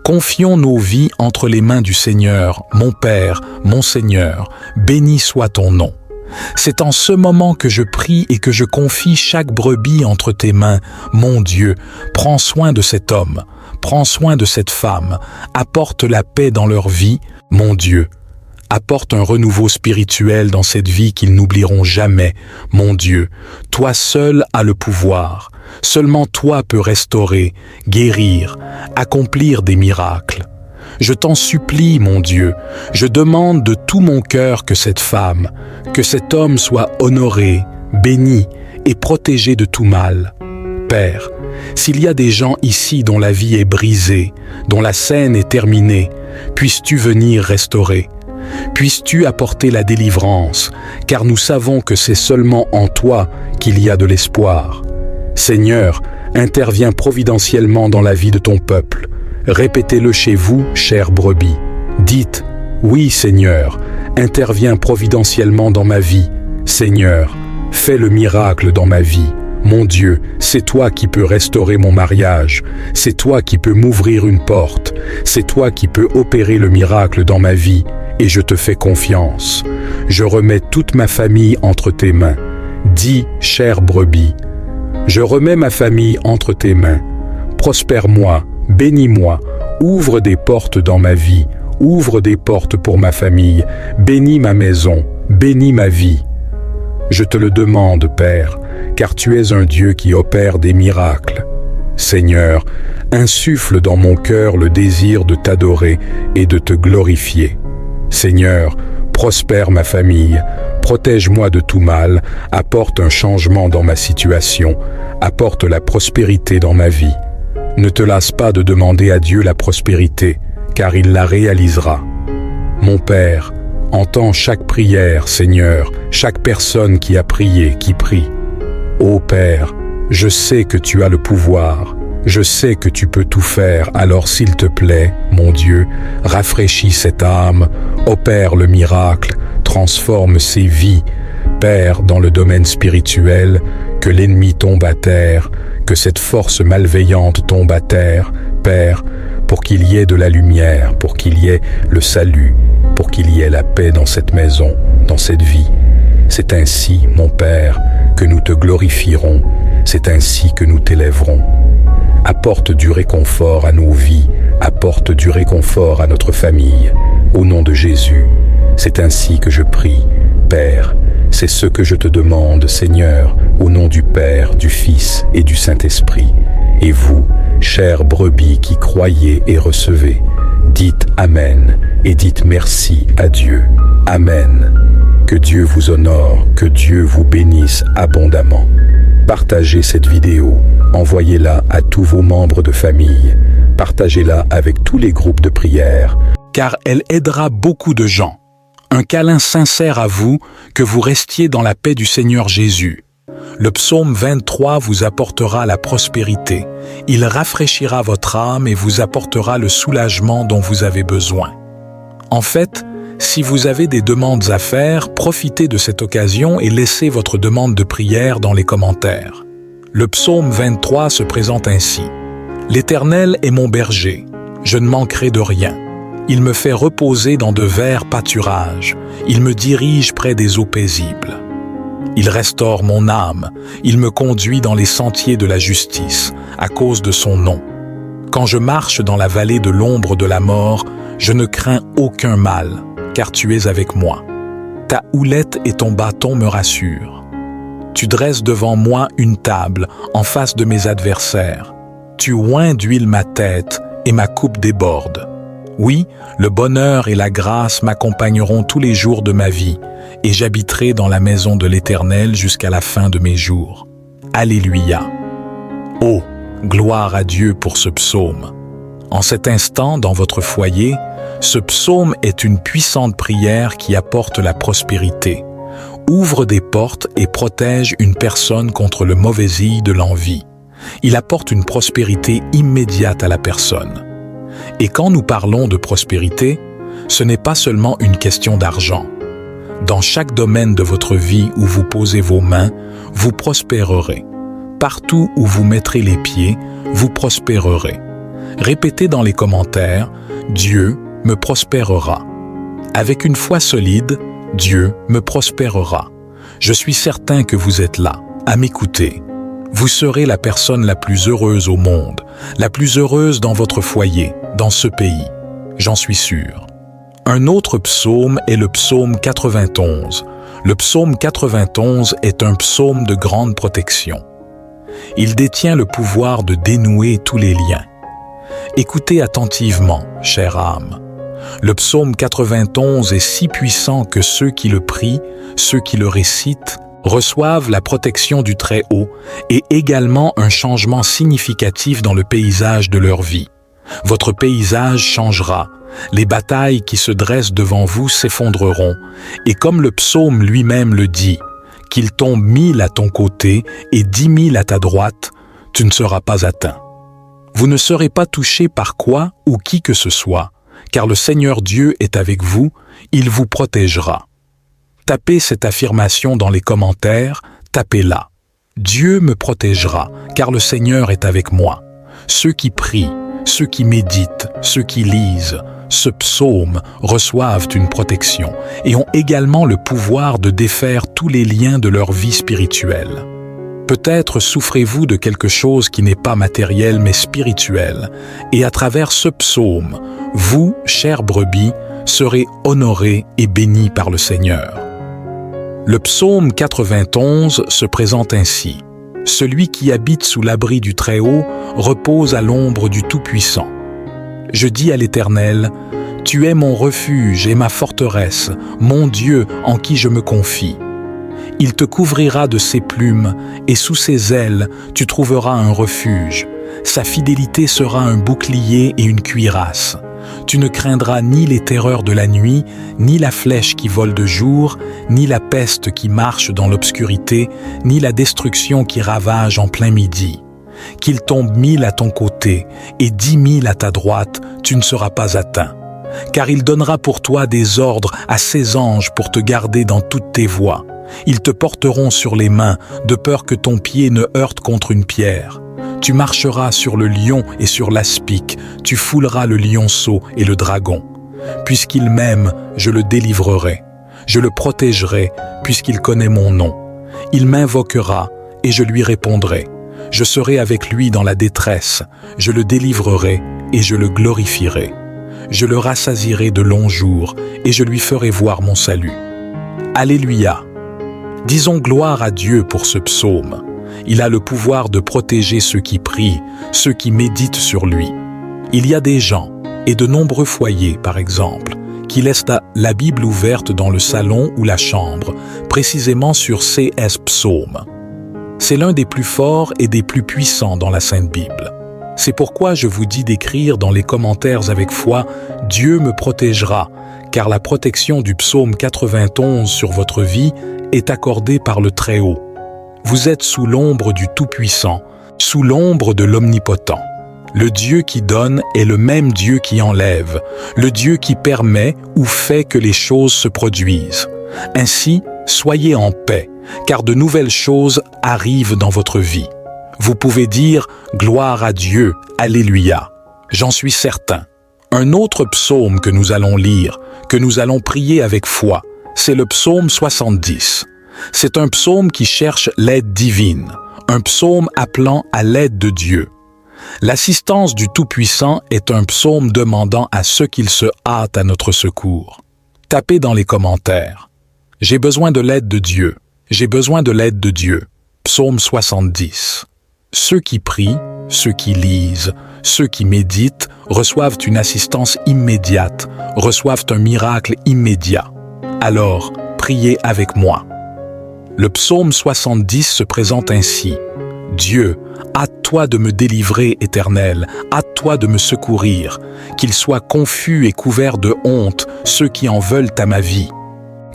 A: Confions nos vies entre les mains du Seigneur, mon Père, mon Seigneur, béni soit ton nom. C'est en ce moment que je prie et que je confie chaque brebis entre tes mains. Mon Dieu, prends soin de cet homme, prends soin de cette femme, apporte la paix dans leur vie, mon Dieu. Apporte un renouveau spirituel dans cette vie qu'ils n'oublieront jamais, mon Dieu. Toi seul as le pouvoir. Seulement toi peux restaurer, guérir, accomplir des miracles. Je t'en supplie, mon Dieu, je demande de tout mon cœur que cette femme, que cet homme soit honoré, béni et protégé de tout mal. Père, s'il y a des gens ici dont la vie est brisée, dont la scène est terminée, puisses-tu venir restaurer. Puisses-tu apporter la délivrance, car nous savons que c'est seulement en toi qu'il y a de l'espoir. Seigneur, interviens providentiellement dans la vie de ton peuple. Répétez-le chez vous, chères brebis. Dites, oui Seigneur, interviens providentiellement dans ma vie. Seigneur, fais le miracle dans ma vie. Mon Dieu, c'est toi qui peux restaurer mon mariage. C'est toi qui peux m'ouvrir une porte. C'est toi qui peux opérer le miracle dans ma vie. Et je te fais confiance. Je remets toute ma famille entre tes mains. Dis, chère brebis, je remets ma famille entre tes mains. Prospère-moi, bénis-moi, ouvre des portes dans ma vie, ouvre des portes pour ma famille, bénis ma maison, bénis ma vie. Je te le demande, Père, car tu es un Dieu qui opère des miracles. Seigneur, insuffle dans mon cœur le désir de t'adorer et de te glorifier. Seigneur, prospère ma famille, protège-moi de tout mal, apporte un changement dans ma situation, apporte la prospérité dans ma vie. Ne te lasse pas de demander à Dieu la prospérité, car il la réalisera. Mon Père, entends chaque prière, Seigneur, chaque personne qui a prié, qui prie. Ô Père, je sais que tu as le pouvoir. Je sais que tu peux tout faire, alors s'il te plaît, mon Dieu, rafraîchis cette âme, opère le miracle, transforme ses vies. Père, dans le domaine spirituel, que l'ennemi tombe à terre, que cette force malveillante tombe à terre, Père, pour qu'il y ait de la lumière, pour qu'il y ait le salut, pour qu'il y ait la paix dans cette maison, dans cette vie. C'est ainsi, mon Père, que nous te glorifierons, c'est ainsi que nous t'élèverons. Apporte du réconfort à nos vies, apporte du réconfort à notre famille. Au nom de Jésus, c'est ainsi que je prie. Père, c'est ce que je te demande, Seigneur, au nom du Père, du Fils et du Saint-Esprit. Et vous, chères brebis qui croyez et recevez, dites Amen et dites merci à Dieu. Amen. Que Dieu vous honore, que Dieu vous bénisse abondamment. Partagez cette vidéo, envoyez-la à tous vos membres de famille, partagez-la avec tous les groupes de prière, car elle aidera beaucoup de gens. Un câlin sincère à vous, que vous restiez dans la paix du Seigneur Jésus. Le psaume 23 vous apportera la prospérité. Il rafraîchira votre âme et vous apportera le soulagement dont vous avez besoin. En fait, si vous avez des demandes à faire, profitez de cette occasion et laissez votre demande de prière dans les commentaires. Le psaume 23 se présente ainsi. « L'Éternel est mon berger, je ne manquerai de rien. Il me fait reposer dans de verts pâturages, il me dirige près des eaux paisibles. Il restaure mon âme, il me conduit dans les sentiers de la justice, à cause de son nom. Quand je marche dans la vallée de l'ombre de la mort, je ne crains aucun mal, car tu es avec moi. Ta houlette et ton bâton me rassurent. Tu dresses devant moi une table en face de mes adversaires. Tu oins d'huile ma tête et ma coupe déborde. Oui, le bonheur et la grâce m'accompagneront tous les jours de ma vie, et j'habiterai dans la maison de l'Éternel jusqu'à la fin de mes jours. Alléluia. Oh, gloire à Dieu pour ce psaume. En cet instant, dans votre foyer, ce psaume est une puissante prière qui apporte la prospérité, ouvre des portes et protège une personne contre le mauvaisil de l'envie. Il apporte une prospérité immédiate à la personne. Et quand nous parlons de prospérité, ce n'est pas seulement une question d'argent. Dans chaque domaine de votre vie où vous posez vos mains, vous prospérerez. Partout où vous mettrez les pieds, vous prospérerez. Répétez dans les commentaires « Dieu me prospérera ». Avec une foi solide, Dieu me prospérera. Je suis certain que vous êtes là, à m'écouter. Vous serez la personne la plus heureuse au monde, la plus heureuse dans votre foyer, dans ce pays. J'en suis sûr. Un autre psaume est le psaume 91. Le psaume 91 est un psaume de grande protection. Il détient le pouvoir de dénouer tous les liens. Écoutez attentivement, chère âme. Le psaume 91 est si puissant que ceux qui le prient, ceux qui le récitent, reçoivent la protection du Très-Haut et également un changement significatif dans le paysage de leur vie. Votre paysage changera, les batailles qui se dressent devant vous s'effondreront, et comme le psaume lui-même le dit, qu'il tombe 1000 à ton côté et 10 000 à ta droite, tu ne seras pas atteint. Vous ne serez pas touché par quoi ou qui que ce soit, car le Seigneur Dieu est avec vous, il vous protégera. Tapez cette affirmation dans les commentaires, tapez-la. Dieu me protégera, car le Seigneur est avec moi. Ceux qui prient, ceux qui méditent, ceux qui lisent, ce psaume reçoivent une protection et ont également le pouvoir de défaire tous les liens de leur vie spirituelle. Peut-être souffrez-vous de quelque chose qui n'est pas matériel mais spirituel, et à travers ce psaume, vous, chères brebis, serez honorés et bénis par le Seigneur. Le psaume 91 se présente ainsi. Celui qui habite sous l'abri du Très-Haut repose à l'ombre du Tout-Puissant. Je dis à l'Éternel, « Tu es mon refuge et ma forteresse, mon Dieu en qui je me confie. » Il te couvrira de ses plumes, et sous ses ailes, tu trouveras un refuge. Sa fidélité sera un bouclier et une cuirasse. Tu ne craindras ni les terreurs de la nuit, ni la flèche qui vole de jour, ni la peste qui marche dans l'obscurité, ni la destruction qui ravage en plein midi. Qu'il tombe 1000 à ton côté et 10 000 à ta droite, tu ne seras pas atteint. Car il donnera pour toi des ordres à ses anges pour te garder dans toutes tes voies. Ils te porteront sur les mains, de peur que ton pied ne heurte contre une pierre. Tu marcheras sur le lion et sur l'aspic, tu fouleras le lionceau et le dragon. Puisqu'il m'aime, je le délivrerai. Je le protégerai, puisqu'il connaît mon nom. Il m'invoquera, et je lui répondrai. Je serai avec lui dans la détresse, je le délivrerai, et je le glorifierai. Je le rassasierai de longs jours, et je lui ferai voir mon salut. Alléluia! Disons gloire à Dieu pour ce psaume. Il a le pouvoir de protéger ceux qui prient, ceux qui méditent sur lui. Il y a des gens, et de nombreux foyers par exemple, qui laissent la Bible ouverte dans le salon ou la chambre, précisément sur CS Psaume. C'est l'un des plus forts et des plus puissants dans la Sainte Bible. C'est pourquoi je vous dis d'écrire dans les commentaires avec foi « Dieu me protégera », car la protection du psaume 91 sur votre vie est accordée par le Très-Haut. Vous êtes sous l'ombre du Tout-Puissant, sous l'ombre de l'Omnipotent. Le Dieu qui donne est le même Dieu qui enlève, le Dieu qui permet ou fait que les choses se produisent. Ainsi, soyez en paix, car de nouvelles choses arrivent dans votre vie. Vous pouvez dire « Gloire à Dieu, Alléluia ». J'en suis certain. Un autre psaume que nous allons lire, que nous allons prier avec foi, c'est le psaume 70. C'est un psaume qui cherche l'aide divine, un psaume appelant à l'aide de Dieu. L'assistance du Tout-Puissant est un psaume demandant à ceux qu'il se hâte à notre secours. Tapez dans les commentaires. J'ai besoin de l'aide de Dieu. J'ai besoin de l'aide de Dieu. Psaume 70. Ceux qui prient, ceux qui lisent, ceux qui méditent reçoivent une assistance immédiate, reçoivent un miracle immédiat. Alors, priez avec moi. Le psaume 70 se présente ainsi. Dieu, hâte-toi de me délivrer, Éternel, hâte-toi de me secourir, qu'ils soient confus et couverts de honte, ceux qui en veulent à ma vie.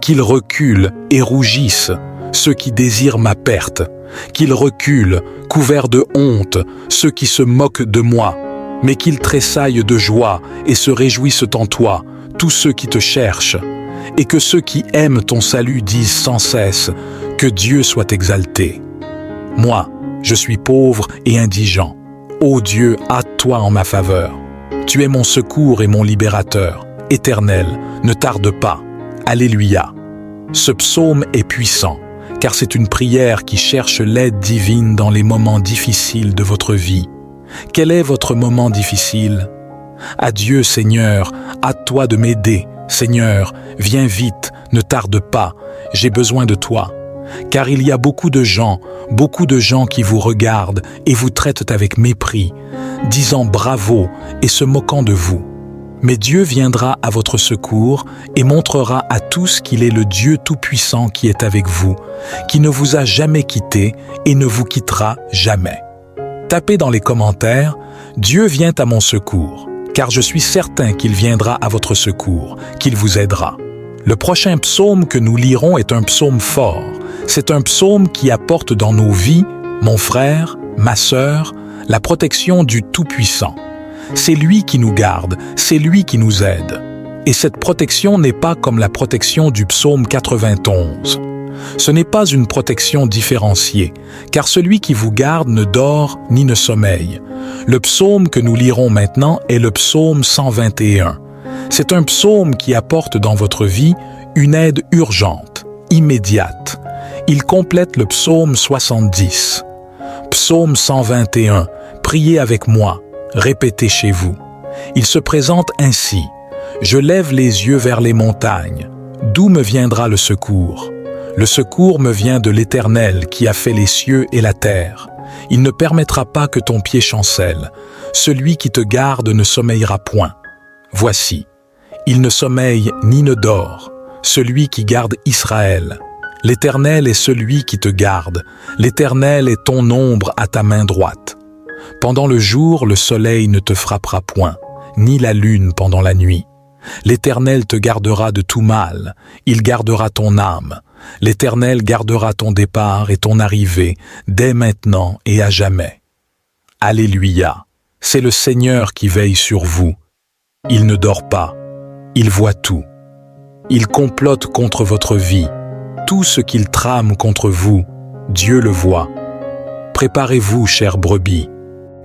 A: Qu'ils reculent et rougissent, ceux qui désirent ma perte. Qu'ils reculent, couverts de honte, ceux qui se moquent de moi, mais qu'ils tressaillent de joie et se réjouissent en toi, tous ceux qui te cherchent. Et que ceux qui aiment ton salut disent sans cesse, que Dieu soit exalté. Moi, je suis pauvre et indigent. Ô Dieu, hâte-toi en ma faveur. Tu es mon secours et mon libérateur. Éternel, ne tarde pas. Alléluia. Ce psaume est puissant, car c'est une prière qui cherche l'aide divine dans les moments difficiles de votre vie. Quel est votre moment difficile? Adieu, Seigneur, hâte-toi de m'aider. Seigneur, viens vite, ne tarde pas, j'ai besoin de toi. Car il y a beaucoup de gens qui vous regardent et vous traitent avec mépris, disant bravo et se moquant de vous. Mais Dieu viendra à votre secours et montrera à tous qu'il est le Dieu Tout-Puissant qui est avec vous, qui ne vous a jamais quitté et ne vous quittera jamais. Tapez dans les commentaires « Dieu vient à mon secours », car je suis certain qu'il viendra à votre secours, qu'il vous aidera. Le prochain psaume que nous lirons est un psaume fort. C'est un psaume qui apporte dans nos vies, mon frère, ma sœur, la protection du Tout-Puissant. C'est lui qui nous garde, c'est lui qui nous aide. Et cette protection n'est pas comme la protection du psaume 91. Ce n'est pas une protection différenciée, car celui qui vous garde ne dort ni ne sommeille. Le psaume que nous lirons maintenant est le psaume 121. C'est un psaume qui apporte dans votre vie une aide urgente, immédiate. Il complète le psaume 70. Psaume 121, priez avec moi, répétez chez vous. Il se présente ainsi. Je lève les yeux vers les montagnes. D'où me viendra le secours? Le secours me vient de l'Éternel qui a fait les cieux et la terre. Il ne permettra pas que ton pied chancelle. Celui qui te garde ne sommeillera point. Voici, il ne sommeille ni ne dort, celui qui garde Israël. L'Éternel est celui qui te garde. L'Éternel est ton ombre à ta main droite. Pendant le jour, le soleil ne te frappera point, ni la lune pendant la nuit. L'Éternel te gardera de tout mal, il gardera ton âme. L'Éternel gardera ton départ et ton arrivée, dès maintenant et à jamais. Alléluia, c'est le Seigneur qui veille sur vous. Il ne dort pas, il voit tout. Il complote contre votre vie. Tout ce qu'il trame contre vous, Dieu le voit. Préparez-vous, chères brebis,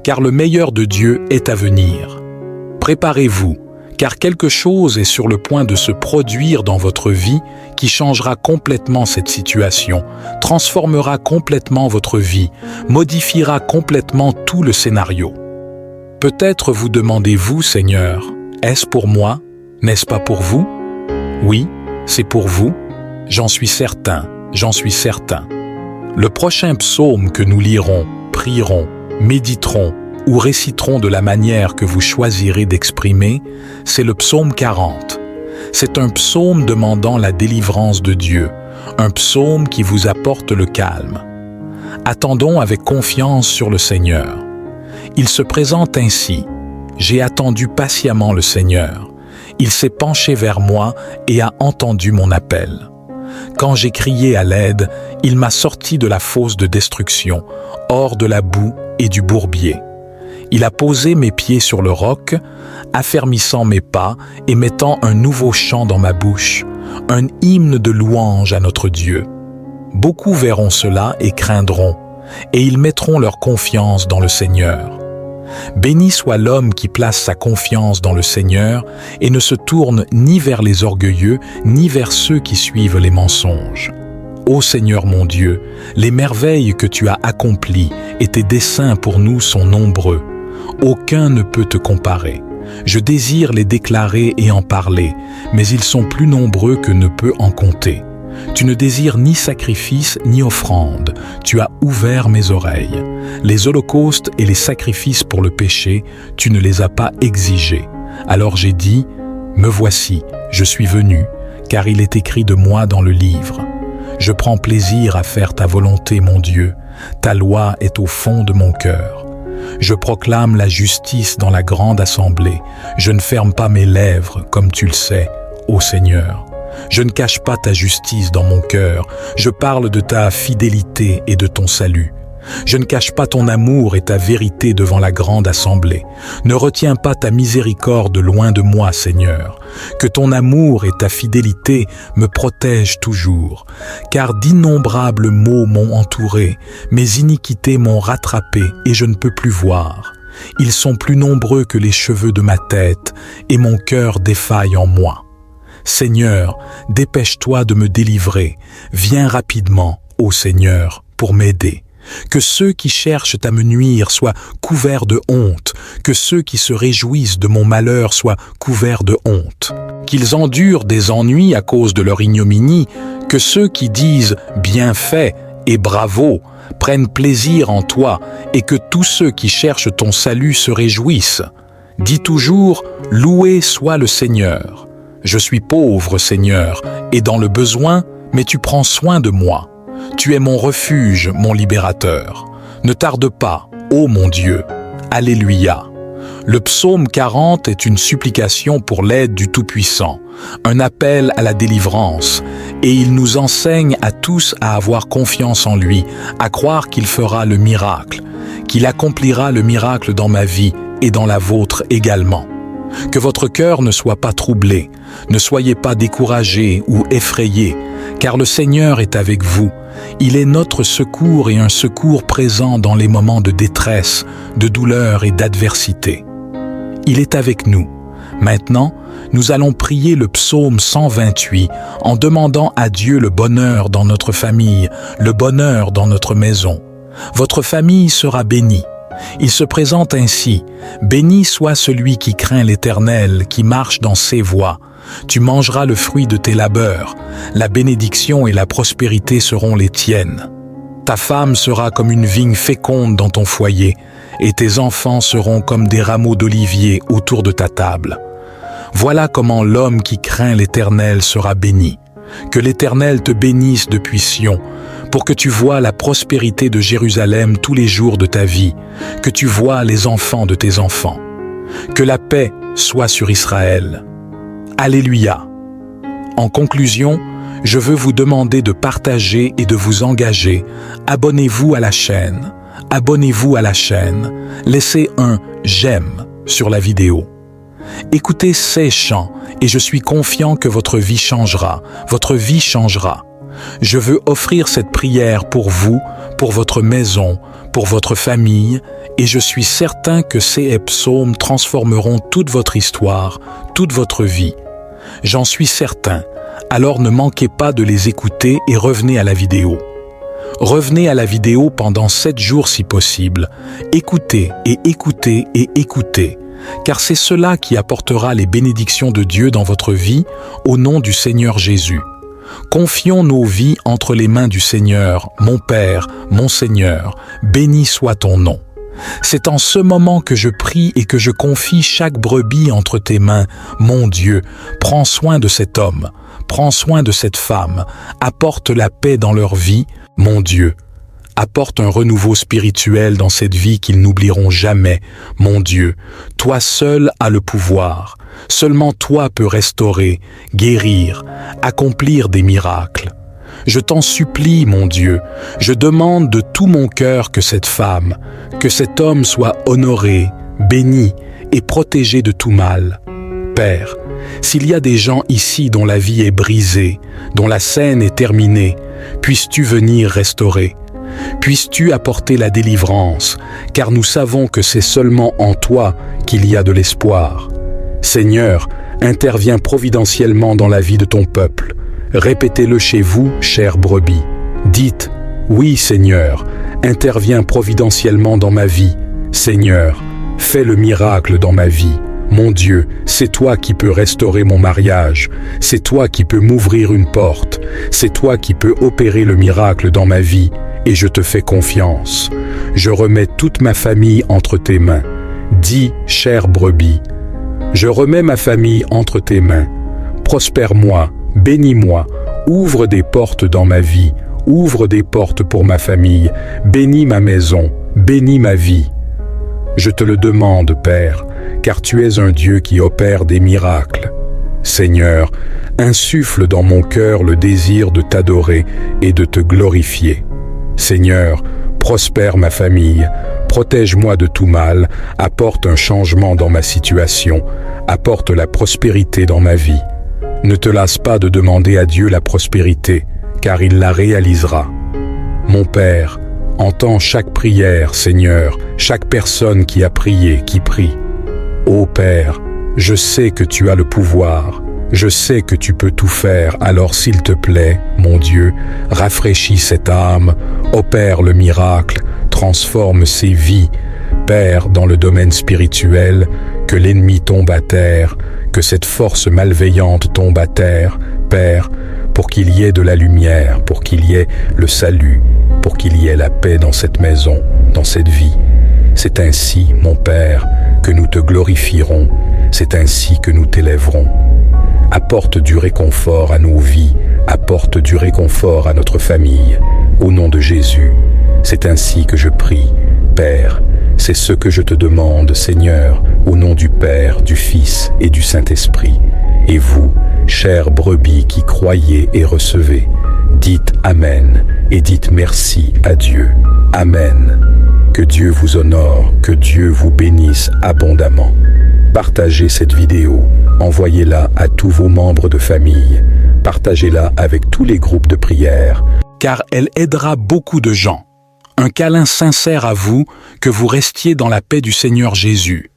A: car le meilleur de Dieu est à venir. Préparez-vous, car quelque chose est sur le point de se produire dans votre vie qui changera complètement cette situation, transformera complètement votre vie, modifiera complètement tout le scénario. Peut-être vous demandez-vous, Seigneur, est-ce pour moi? N'est-ce pas pour vous? Oui, c'est pour vous. J'en suis certain, j'en suis certain. Le prochain psaume que nous lirons, prierons, méditerons ou réciterons de la manière que vous choisirez d'exprimer, c'est le psaume 40. C'est un psaume demandant la délivrance de Dieu, un psaume qui vous apporte le calme. Attendons avec confiance sur le Seigneur. Il se présente ainsi. J'ai attendu patiemment le Seigneur. Il s'est penché vers moi et a entendu mon appel. Quand j'ai crié à l'aide, il m'a sorti de la fosse de destruction, hors de la boue et du bourbier. Il a posé mes pieds sur le roc, affermissant mes pas et mettant un nouveau chant dans ma bouche, un hymne de louange à notre Dieu. Beaucoup verront cela et craindront, et ils mettront leur confiance dans le Seigneur. Béni soit l'homme qui place sa confiance dans le Seigneur et ne se tourne ni vers les orgueilleux, ni vers ceux qui suivent les mensonges. Ô Seigneur mon Dieu, les merveilles que tu as accomplies et tes desseins pour nous sont nombreux. Aucun ne peut te comparer. Je désire les déclarer et en parler, mais ils sont plus nombreux que ne peut en compter. Tu ne désires ni sacrifice ni offrande. Tu as ouvert mes oreilles. Les holocaustes et les sacrifices pour le péché, tu ne les as pas exigés. Alors j'ai dit, me voici, je suis venu, car il est écrit de moi dans le livre. Je prends plaisir à faire ta volonté, mon Dieu. Ta loi est au fond de mon cœur. Je proclame la justice dans la grande assemblée. Je ne ferme pas mes lèvres, comme tu le sais, ô Seigneur. Je ne cache pas ta justice dans mon cœur. Je parle de ta fidélité et de ton salut. Je ne cache pas ton amour et ta vérité devant la grande assemblée. Ne retiens pas ta miséricorde loin de moi, Seigneur. Que ton amour et ta fidélité me protègent toujours. Car d'innombrables maux m'ont entouré, mes iniquités m'ont rattrapé et je ne peux plus voir. Ils sont plus nombreux que les cheveux de ma tête et mon cœur défaille en moi. Seigneur, dépêche-toi de me délivrer. Viens rapidement, ô Seigneur, pour m'aider. Que ceux qui cherchent à me nuire soient couverts de honte, que ceux qui se réjouissent de mon malheur soient couverts de honte. Qu'ils endurent des ennuis à cause de leur ignominie, que ceux qui disent « bien fait » et « bravo » prennent plaisir en toi, et que tous ceux qui cherchent ton salut se réjouissent. Dis toujours « loué soit le Seigneur ». Je suis pauvre, Seigneur, et dans le besoin, mais tu prends soin de moi. Tu es mon refuge, mon libérateur. Ne tarde pas, ô mon Dieu. Alléluia. Le psaume 40 est une supplication pour l'aide du Tout-Puissant, un appel à la délivrance, et il nous enseigne à tous à avoir confiance en lui, à croire qu'il fera le miracle, qu'il accomplira le miracle dans ma vie et dans la vôtre également. Que votre cœur ne soit pas troublé, ne soyez pas découragés ou effrayés, car le Seigneur est avec vous. Il est notre secours et un secours présent dans les moments de détresse, de douleur et d'adversité. Il est avec nous. Maintenant, nous allons prier le psaume 128 en demandant à Dieu le bonheur dans notre famille, le bonheur dans notre maison. Votre famille sera bénie. Il se présente ainsi, « Béni soit celui qui craint l'Éternel, qui marche dans ses voies. Tu mangeras le fruit de tes labeurs. La bénédiction et la prospérité seront les tiennes. Ta femme sera comme une vigne féconde dans ton foyer, et tes enfants seront comme des rameaux d'olivier autour de ta table. Voilà comment l'homme qui craint l'Éternel sera béni. Que l'Éternel te bénisse depuis Sion, pour que tu vois la prospérité de Jérusalem tous les jours de ta vie, que tu vois les enfants de tes enfants. Que la paix soit sur Israël. Alléluia. En conclusion, je veux vous demander de partager et de vous engager. Abonnez-vous à la chaîne. Abonnez-vous à la chaîne. Laissez un « j'aime » sur la vidéo. Écoutez ces chants et je suis confiant que votre vie changera. Votre vie changera. Je veux offrir cette prière pour vous, pour votre maison, pour votre famille, et je suis certain que ces psaumes transformeront toute votre histoire, toute votre vie. J'en suis certain, alors ne manquez pas de les écouter et revenez à la vidéo. Revenez à la vidéo pendant 7 jours si possible. Écoutez et écoutez et écoutez, car c'est cela qui apportera les bénédictions de Dieu dans votre vie au nom du Seigneur Jésus. Confions nos vies entre les mains du Seigneur, mon Père, mon Seigneur, béni soit ton nom. C'est en ce moment que je prie et que je confie chaque brebis entre tes mains. Mon Dieu, prends soin de cet homme, prends soin de cette femme, apporte la paix dans leur vie, mon Dieu. Apporte un renouveau spirituel dans cette vie qu'ils n'oublieront jamais, mon Dieu. Toi seul as le pouvoir. Seulement toi peux restaurer, guérir, accomplir des miracles. Je t'en supplie, mon Dieu, je demande de tout mon cœur que cette femme, que cet homme soit honoré, béni et protégé de tout mal. Père, s'il y a des gens ici dont la vie est brisée, dont la scène est terminée, puisses-tu venir restaurer. Puisses-tu apporter la délivrance, car nous savons que c'est seulement en toi qu'il y a de l'espoir. Seigneur, interviens providentiellement dans la vie de ton peuple. Répétez-le chez vous, chères brebis. Dites, oui Seigneur, interviens providentiellement dans ma vie. Seigneur, fais le miracle dans ma vie. Mon Dieu, c'est toi qui peux restaurer mon mariage, c'est toi qui peux m'ouvrir une porte, c'est toi qui peux opérer le miracle dans ma vie, et je te fais confiance. Je remets toute ma famille entre tes mains. Dis, chère brebis, je remets ma famille entre tes mains. Prospère-moi, bénis-moi, ouvre des portes dans ma vie, ouvre des portes pour ma famille, bénis ma maison, bénis ma vie. Je te le demande, Père, car tu es un Dieu qui opère des miracles. Seigneur, insuffle dans mon cœur le désir de t'adorer et de te glorifier. Seigneur, prospère ma famille, protège-moi de tout mal, apporte un changement dans ma situation, apporte la prospérité dans ma vie. Ne te lasse pas de demander à Dieu la prospérité, car il la réalisera. Mon Père, entends chaque prière, Seigneur, chaque personne qui a prié, qui prie. Ô Père, je sais que tu as le pouvoir, je sais que tu peux tout faire, alors s'il te plaît, mon Dieu, rafraîchis cette âme, opère le miracle, transforme ses vies. Père, dans le domaine spirituel, que l'ennemi tombe à terre, que cette force malveillante tombe à terre, Père, pour qu'il y ait de la lumière, pour qu'il y ait le salut, pour qu'il y ait la paix dans cette maison, dans cette vie. C'est ainsi, mon Père, que nous te glorifierons, c'est ainsi que nous t'élèverons. Apporte du réconfort à nos vies, apporte du réconfort à notre famille, au nom de Jésus. C'est ainsi que je prie, Père, c'est ce que je te demande, Seigneur, au nom du Père, du Fils et du Saint-Esprit. Et vous, chères brebis qui croyez et recevez, dites Amen et dites merci à Dieu. Amen. Que Dieu vous honore, que Dieu vous bénisse abondamment. Partagez cette vidéo, envoyez-la à tous vos membres de famille, partagez-la avec tous les groupes de prière, car elle aidera beaucoup de gens. Un câlin sincère à vous, que vous restiez dans la paix du Seigneur Jésus.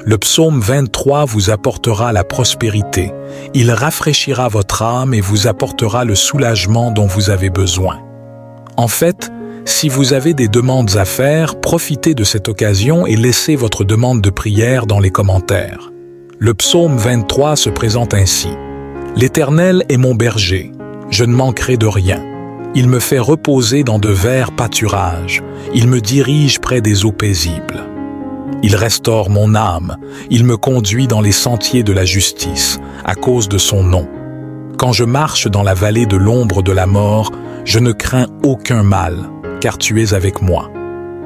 A: Le psaume 23 vous apportera la prospérité. Il rafraîchira votre âme et vous apportera le soulagement dont vous avez besoin. En fait, si vous avez des demandes à faire, profitez de cette occasion et laissez votre demande de prière dans les commentaires. Le psaume 23 se présente ainsi. « L'Éternel est mon berger, je ne manquerai de rien. Il me fait reposer dans de verts pâturages, il me dirige près des eaux paisibles. Il restaure mon âme, il me conduit dans les sentiers de la justice, à cause de son nom. Quand je marche dans la vallée de l'ombre de la mort, je ne crains aucun mal, car tu es avec moi.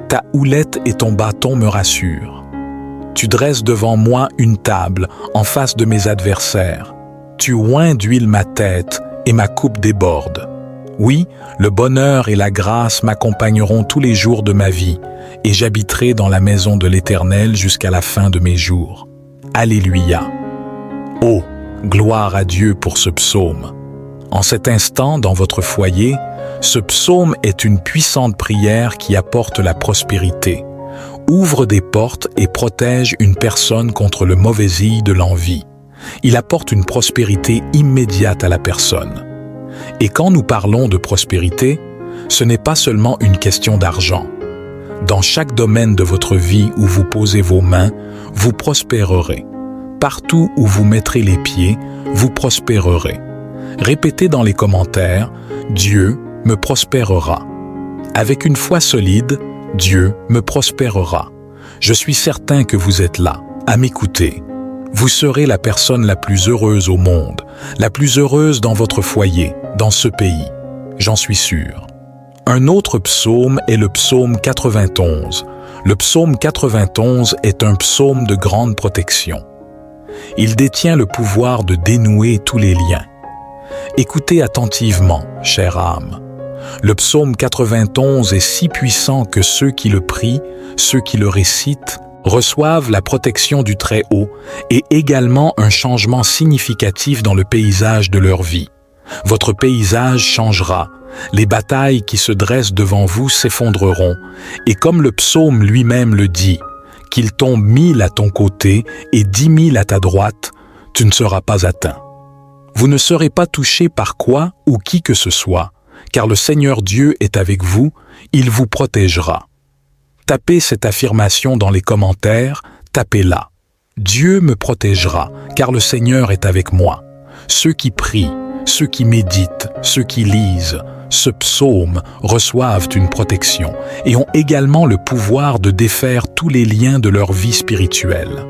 A: Ta houlette et ton bâton me rassurent. Tu dresses devant moi une table en face de mes adversaires. Tu oins d'huile ma tête et ma coupe déborde. Oui, le bonheur et la grâce m'accompagneront tous les jours de ma vie, et j'habiterai dans la maison de l'Éternel jusqu'à la fin de mes jours. Alléluia. Oh, gloire à Dieu pour ce psaume. En cet instant, dans votre foyer, ce psaume est une puissante prière qui apporte la prospérité, ouvre des portes et protège une personne contre le mauvaisil de l'envie. Il apporte une prospérité immédiate à la personne. Et quand nous parlons de prospérité, ce n'est pas seulement une question d'argent. Dans chaque domaine de votre vie où vous posez vos mains, vous prospérerez. Partout où vous mettrez les pieds, vous prospérerez. Répétez dans les commentaires « Dieu me prospérera ». Avec une foi solide, Dieu me prospérera. Je suis certain que vous êtes là, à m'écouter. Vous serez la personne la plus heureuse au monde, la plus heureuse dans votre foyer, dans ce pays. J'en suis sûr. Un autre psaume est le psaume 91. Le psaume 91 est un psaume de grande protection. Il détient le pouvoir de dénouer tous les liens. Écoutez attentivement, chère âme. Le psaume 91 est si puissant que ceux qui le prient, ceux qui le récitent, reçoivent la protection du Très-Haut et également un changement significatif dans le paysage de leur vie. Votre paysage changera, les batailles qui se dressent devant vous s'effondreront, et comme le psaume lui-même le dit, qu'il tombe 1000 à ton côté et 10 000 à ta droite, tu ne seras pas atteint. Vous ne serez pas touché par quoi ou qui que ce soit, car le Seigneur Dieu est avec vous, il vous protégera. Tapez cette affirmation dans les commentaires, tapez-la. Dieu me protégera, car le Seigneur est avec moi. Ceux qui prient, ceux qui méditent, ceux qui lisent ce psaume reçoivent une protection et ont également le pouvoir de défaire tous les liens de leur vie spirituelle.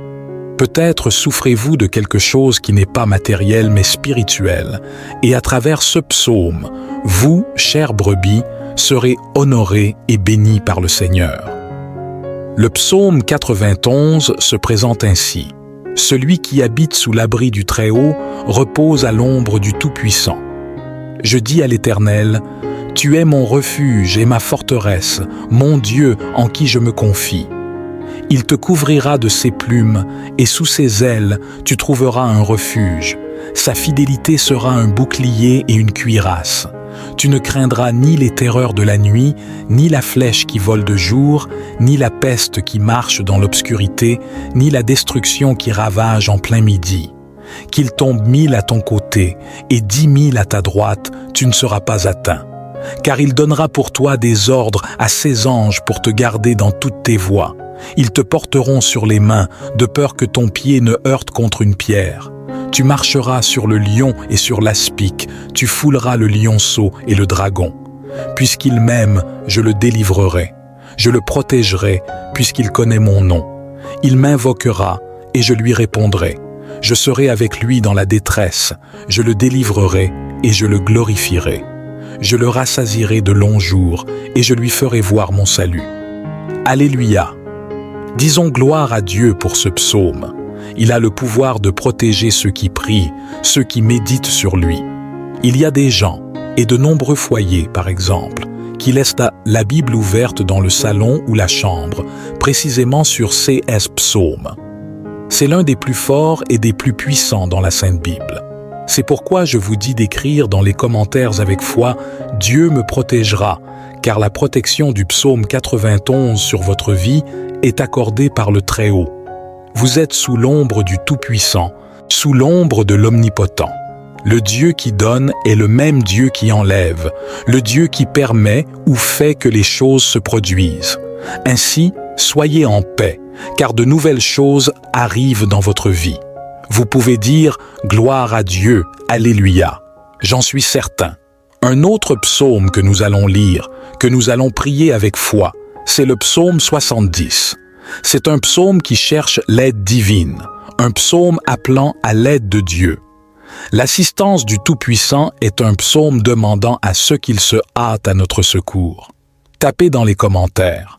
A: Peut-être souffrez-vous de quelque chose qui n'est pas matériel mais spirituel, et à travers ce psaume, vous, chères brebis, serez honorés et bénis par le Seigneur. Le psaume 91 se présente ainsi. Celui qui habite sous l'abri du Très-Haut repose à l'ombre du Tout-Puissant. Je dis à l'Éternel, « Tu es mon refuge et ma forteresse, mon Dieu en qui je me confie. » Il te couvrira de ses plumes, et sous ses ailes, tu trouveras un refuge. Sa fidélité sera un bouclier et une cuirasse. Tu ne craindras ni les terreurs de la nuit, ni la flèche qui vole de jour, ni la peste qui marche dans l'obscurité, ni la destruction qui ravage en plein midi. Qu'il tombe 1000 à ton côté et 10 000 à ta droite, tu ne seras pas atteint. Car il donnera pour toi des ordres à ses anges pour te garder dans toutes tes voies. Ils te porteront sur les mains, de peur que ton pied ne heurte contre une pierre. Tu marcheras sur le lion et sur l'aspic, tu fouleras le lionceau et le dragon. Puisqu'il m'aime, je le délivrerai. Je le protégerai, puisqu'il connaît mon nom. Il m'invoquera, et je lui répondrai. Je serai avec lui dans la détresse, je le délivrerai, et je le glorifierai. Je le rassasierai de longs jours, et je lui ferai voir mon salut. Alléluia! Disons gloire à Dieu pour ce psaume. Il a le pouvoir de protéger ceux qui prient, ceux qui méditent sur lui. Il y a des gens, et de nombreux foyers par exemple, qui laissent la Bible ouverte dans le salon ou la chambre, précisément sur ces psaumes. C'est l'un des plus forts et des plus puissants dans la Sainte Bible. C'est pourquoi je vous dis d'écrire dans les commentaires avec foi « Dieu me protégera », car la protection du psaume 91 sur votre vie est accordée par le Très-Haut. Vous êtes sous l'ombre du Tout-Puissant, sous l'ombre de l'Omnipotent. Le Dieu qui donne est le même Dieu qui enlève, le Dieu qui permet ou fait que les choses se produisent. Ainsi, soyez en paix, car de nouvelles choses arrivent dans votre vie. Vous pouvez dire « Gloire à Dieu, Alléluia ». J'en suis certain. Un autre psaume que nous allons lire, que nous allons prier avec foi, c'est le psaume 70. C'est un psaume qui cherche l'aide divine, un psaume appelant à l'aide de Dieu. L'assistance du Tout-Puissant est un psaume demandant à ceux qu'il se hâte à notre secours. Tapez dans les commentaires.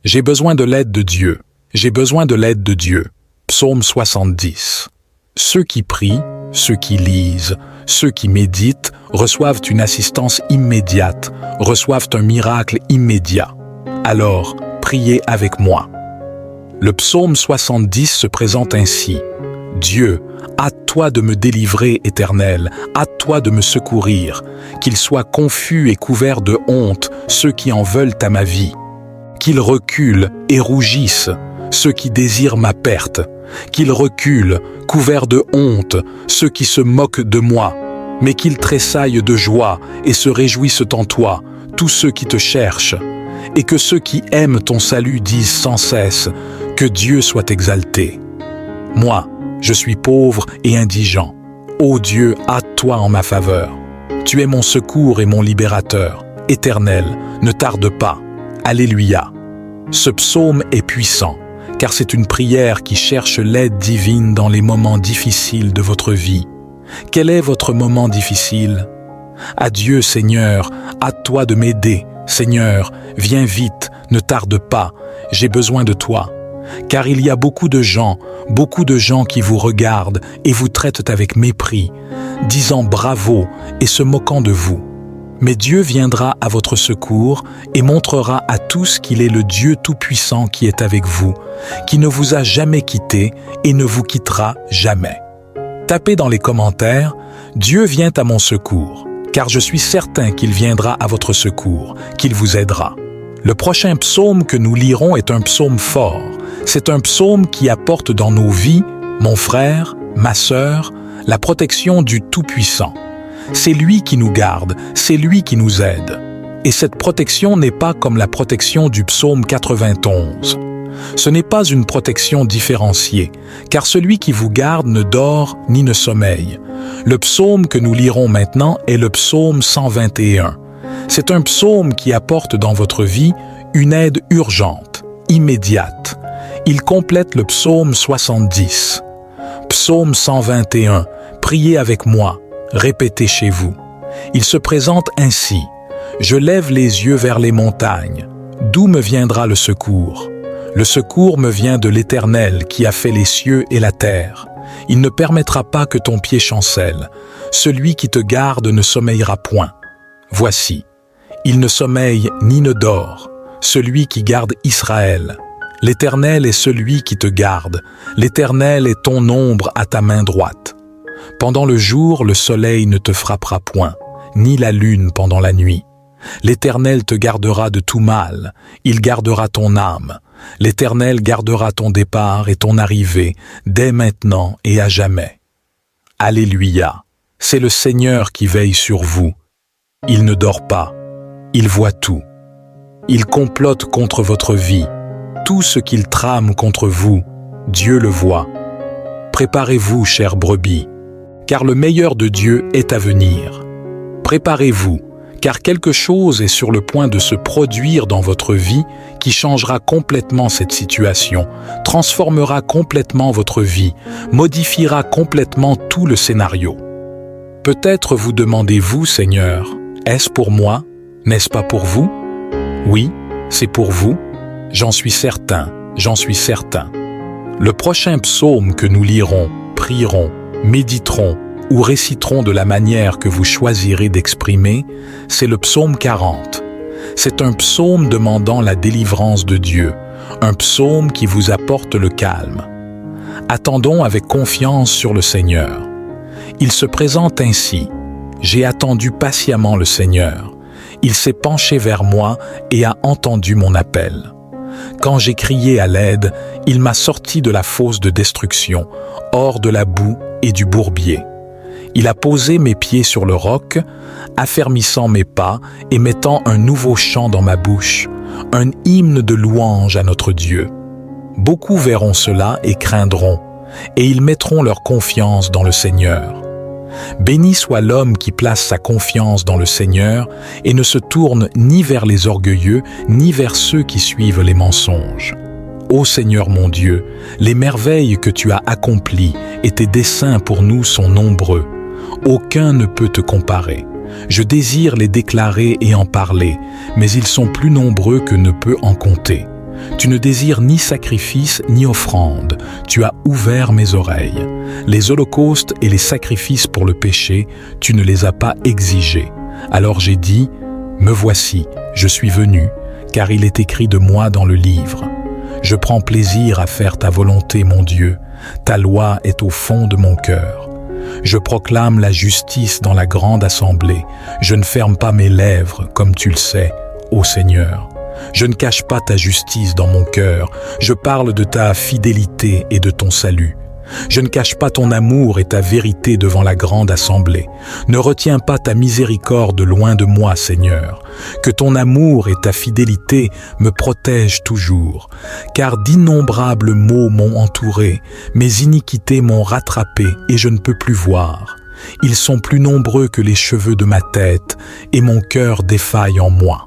A: J'ai besoin de l'aide de Dieu. J'ai besoin de l'aide de Dieu. Psaume 70. Ceux qui prient, ceux qui lisent, ceux qui méditent reçoivent une assistance immédiate, reçoivent un miracle immédiat. Alors, priez avec moi. Le psaume 70 se présente ainsi. Dieu, hâte-toi de me délivrer, Éternel, hâte-toi de me secourir, qu'ils soient confus et couverts de honte, ceux qui en veulent à ma vie. Qu'ils reculent et rougissent, ceux qui désirent ma perte. Qu'ils reculent, couverts de honte, ceux qui se moquent de moi. Mais qu'ils tressaillent de joie et se réjouissent en toi, tous ceux qui te cherchent. Et que ceux qui aiment ton salut disent sans cesse, que Dieu soit exalté. Moi, je suis pauvre et indigent. Ô Dieu, hâte-toi en ma faveur. Tu es mon secours et mon libérateur. Éternel, ne tarde pas. Alléluia. Ce psaume est puissant, car c'est une prière qui cherche l'aide divine dans les moments difficiles de votre vie. Quel est votre moment difficile? Adieu, Seigneur, hâte-toi de m'aider. Seigneur, viens vite, ne tarde pas, j'ai besoin de toi. Car il y a beaucoup de gens qui vous regardent et vous traitent avec mépris, disant bravo et se moquant de vous. Mais Dieu viendra à votre secours et montrera à tous qu'il est le Dieu Tout-Puissant qui est avec vous, qui ne vous a jamais quitté et ne vous quittera jamais. Tapez dans les commentaires « Dieu vient à mon secours », car je suis certain qu'il viendra à votre secours, qu'il vous aidera. Le prochain psaume que nous lirons est un psaume fort. C'est un psaume qui apporte dans nos vies, mon frère, ma sœur, la protection du Tout-Puissant. C'est lui qui nous garde, c'est lui qui nous aide. Et cette protection n'est pas comme la protection du psaume 91. Ce n'est pas une protection différenciée, car celui qui vous garde ne dort ni ne sommeille. Le psaume que nous lirons maintenant est le psaume 121. C'est un psaume qui apporte dans votre vie une aide urgente, immédiate. Il complète le psaume 70. Psaume 121, priez avec moi, répétez chez vous. Il se présente ainsi. Je lève les yeux vers les montagnes. D'où me viendra le secours? Le secours me vient de l'Éternel qui a fait les cieux et la terre. Il ne permettra pas que ton pied chancelle. Celui qui te garde ne sommeillera point. Voici, il ne sommeille ni ne dort, celui qui garde Israël. L'Éternel est celui qui te garde. L'Éternel est ton ombre à ta main droite. Pendant le jour, le soleil ne te frappera point, ni la lune pendant la nuit. L'Éternel te gardera de tout mal, il gardera ton âme. L'Éternel gardera ton départ et ton arrivée, dès maintenant et à jamais. Alléluia, c'est le Seigneur qui veille sur vous. Il ne dort pas, il voit tout. Il complote contre votre vie. Tout ce qu'il trame contre vous, Dieu le voit. Préparez-vous, chères brebis, car le meilleur de Dieu est à venir. Préparez-vous, car quelque chose est sur le point de se produire dans votre vie qui changera complètement cette situation, transformera complètement votre vie, modifiera complètement tout le scénario. Peut-être vous demandez-vous, Seigneur, est-ce pour moi? N'est-ce pas pour vous? Oui, c'est pour vous. J'en suis certain, j'en suis certain. Le prochain psaume que nous lirons, prierons, méditerons ou réciterons de la manière que vous choisirez d'exprimer, c'est le psaume 40. C'est un psaume demandant la délivrance de Dieu, un psaume qui vous apporte le calme. Attendons avec confiance sur le Seigneur. Il se présente ainsi. J'ai attendu patiemment le Seigneur. Il s'est penché vers moi et a entendu mon appel. Quand j'ai crié à l'aide, il m'a sorti de la fosse de destruction, hors de la boue et du bourbier. Il a posé mes pieds sur le roc, affermissant mes pas et mettant un nouveau chant dans ma bouche, un hymne de louange à notre Dieu. Beaucoup verront cela et craindront, et ils mettront leur confiance dans le Seigneur. Béni soit l'homme qui place sa confiance dans le Seigneur et ne se tourne ni vers les orgueilleux, ni vers ceux qui suivent les mensonges. Ô Seigneur mon Dieu, les merveilles que tu as accomplies et tes desseins pour nous sont nombreux. Aucun ne peut te comparer. Je désire les déclarer et en parler, mais ils sont plus nombreux que ne peut en compter. Tu ne désires ni sacrifice ni offrande. Tu as ouvert mes oreilles. Les holocaustes et les sacrifices pour le péché, tu ne les as pas exigés. Alors j'ai dit, me voici, je suis venu, car il est écrit de moi dans le livre. Je prends plaisir à faire ta volonté, mon Dieu. Ta loi est au fond de mon cœur. Je proclame la justice dans la grande assemblée. Je ne ferme pas mes lèvres, comme tu le sais, ô Seigneur. Je ne cache pas ta justice dans mon cœur. Je parle de ta fidélité et de ton salut. Je ne cache pas ton amour et ta vérité devant la grande assemblée. Ne retiens pas ta miséricorde loin de moi, Seigneur. Que ton amour et ta fidélité me protègent toujours. Car d'innombrables maux m'ont entouré, mes iniquités m'ont rattrapé et je ne peux plus voir. Ils sont plus nombreux que les cheveux de ma tête et mon cœur défaille en moi.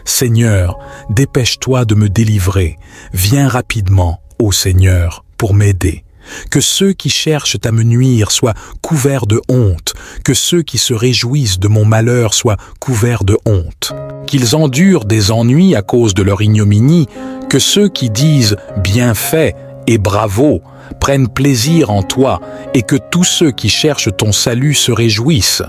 A: Seigneur, dépêche-toi de me délivrer. Viens rapidement, ô Seigneur, pour m'aider. Que ceux qui cherchent à me nuire soient couverts de honte, que ceux qui se réjouissent de mon malheur soient couverts de honte. Qu'ils endurent des ennuis à cause de leur ignominie, que ceux qui disent « bien fait » et « bravo » prennent plaisir en toi, et que tous ceux qui cherchent ton salut se réjouissent.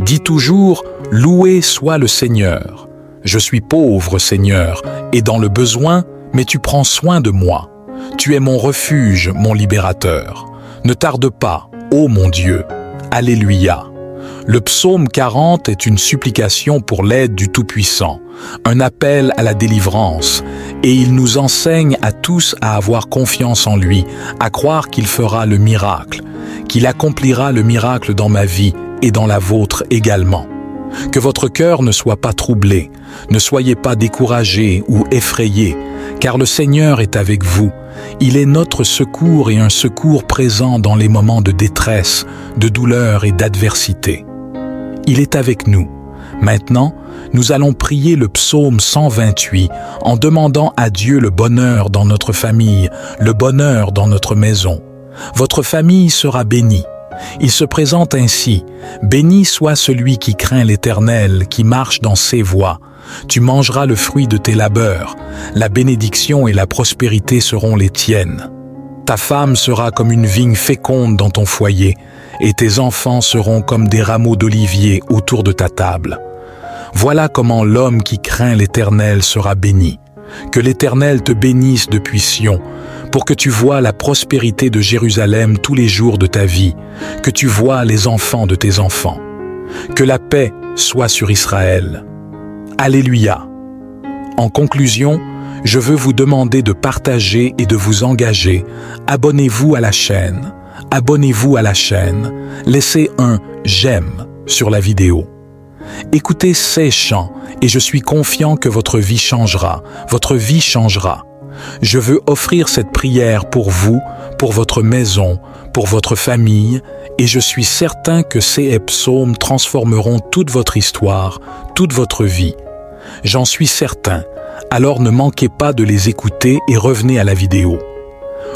A: Dis toujours « loué soit le Seigneur ». Je suis pauvre, Seigneur, et dans le besoin, mais tu prends soin de moi. Tu es mon refuge, mon libérateur. Ne tarde pas, ô mon Dieu. Alléluia. Le psaume 40 est une supplication pour l'aide du Tout-Puissant, un appel à la délivrance, et il nous enseigne à tous à avoir confiance en lui, à croire qu'il fera le miracle, qu'il accomplira le miracle dans ma vie et dans la vôtre également. Que votre cœur ne soit pas troublé, ne soyez pas découragés ou effrayés, car le Seigneur est avec vous. Il est notre secours et un secours présent dans les moments de détresse, de douleur et d'adversité. Il est avec nous. Maintenant, nous allons prier le psaume 128 en demandant à Dieu le bonheur dans notre famille, le bonheur dans notre maison. Votre famille sera bénie. Il se présente ainsi: béni soit celui qui craint l'Éternel, qui marche dans ses voies. Tu mangeras le fruit de tes labeurs. La bénédiction et la prospérité seront les tiennes. Ta femme sera comme une vigne féconde dans ton foyer, et tes enfants seront comme des rameaux d'olivier autour de ta table. Voilà comment l'homme qui craint l'Éternel sera béni. Que l'Éternel te bénisse depuis Sion, pour que tu vois la prospérité de Jérusalem tous les jours de ta vie, que tu vois les enfants de tes enfants. Que la paix soit sur Israël. Alléluia. En conclusion, je veux vous demander de partager et de vous engager. Abonnez-vous à la chaîne. Abonnez-vous à la chaîne. Laissez un « j'aime » sur la vidéo. Écoutez ces chants et je suis confiant que votre vie changera. Votre vie changera. Je veux offrir cette prière pour vous, pour votre maison, pour votre famille, et je suis certain que ces psaumes transformeront toute votre histoire, toute votre vie. J'en suis certain. Alors ne manquez pas de les écouter et revenez à la vidéo.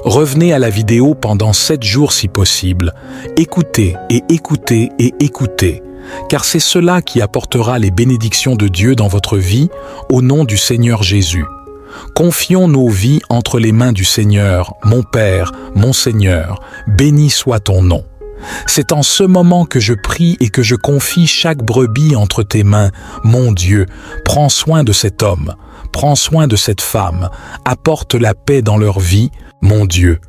A: Revenez à la vidéo pendant 7 jours si possible. Écoutez et écoutez et écoutez, car c'est cela qui apportera les bénédictions de Dieu dans votre vie au nom du Seigneur Jésus. Confions nos vies entre les mains du Seigneur, mon Père, mon Seigneur, béni soit ton nom. C'est en ce moment que je prie et que je confie chaque brebis entre tes mains. Mon Dieu, prends soin de cet homme, prends soin de cette femme, apporte la paix dans leur vie, mon Dieu.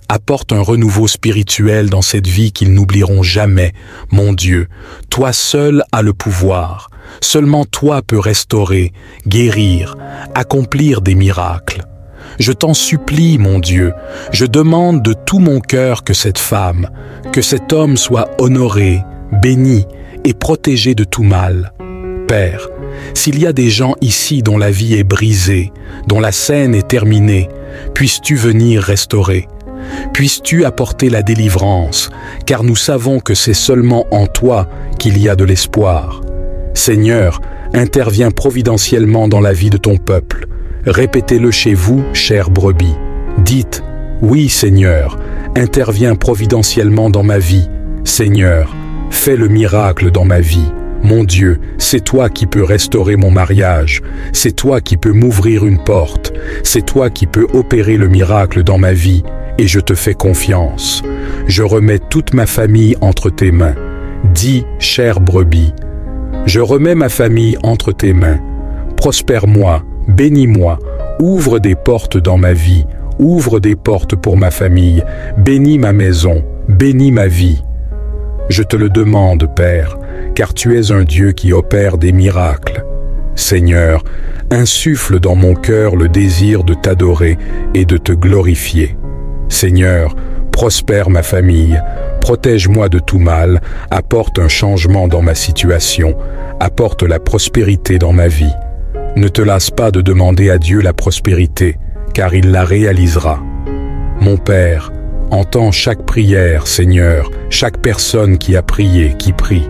A: Apporte un renouveau spirituel dans cette vie qu'ils n'oublieront jamais, mon Dieu. Toi seul as le pouvoir. Seulement toi peux restaurer, guérir, accomplir des miracles. Je t'en supplie, mon Dieu, je demande de tout mon cœur que cette femme, que cet homme soit honoré, béni et protégé de tout mal. Père, s'il y a des gens ici dont la vie est brisée, dont la scène est terminée, puisses-tu venir restaurer. Puisses-tu apporter la délivrance, car nous savons que c'est seulement en toi qu'il y a de l'espoir. Seigneur, interviens providentiellement dans la vie de ton peuple. Répétez-le chez vous, chères brebis. Dites, oui Seigneur, interviens providentiellement dans ma vie. Seigneur, fais le miracle dans ma vie. Mon Dieu, c'est toi qui peux restaurer mon mariage. C'est toi qui peux m'ouvrir une porte. C'est toi qui peux opérer le miracle dans ma vie. Et je te fais confiance. Je remets toute ma famille entre tes mains. Dis, chère brebis, je remets ma famille entre tes mains. Prospère-moi, bénis-moi, ouvre des portes dans ma vie, ouvre des portes pour ma famille, bénis ma maison, bénis ma vie. Je te le demande, Père, car tu es un Dieu qui opère des miracles. Seigneur, insuffle dans mon cœur le désir de t'adorer et de te glorifier. Seigneur, prospère ma famille, protège-moi de tout mal, apporte un changement dans ma situation, apporte la prospérité dans ma vie. Ne te lasse pas de demander à Dieu la prospérité, car il la réalisera. Mon Père, entends chaque prière, Seigneur, chaque personne qui a prié, qui prie.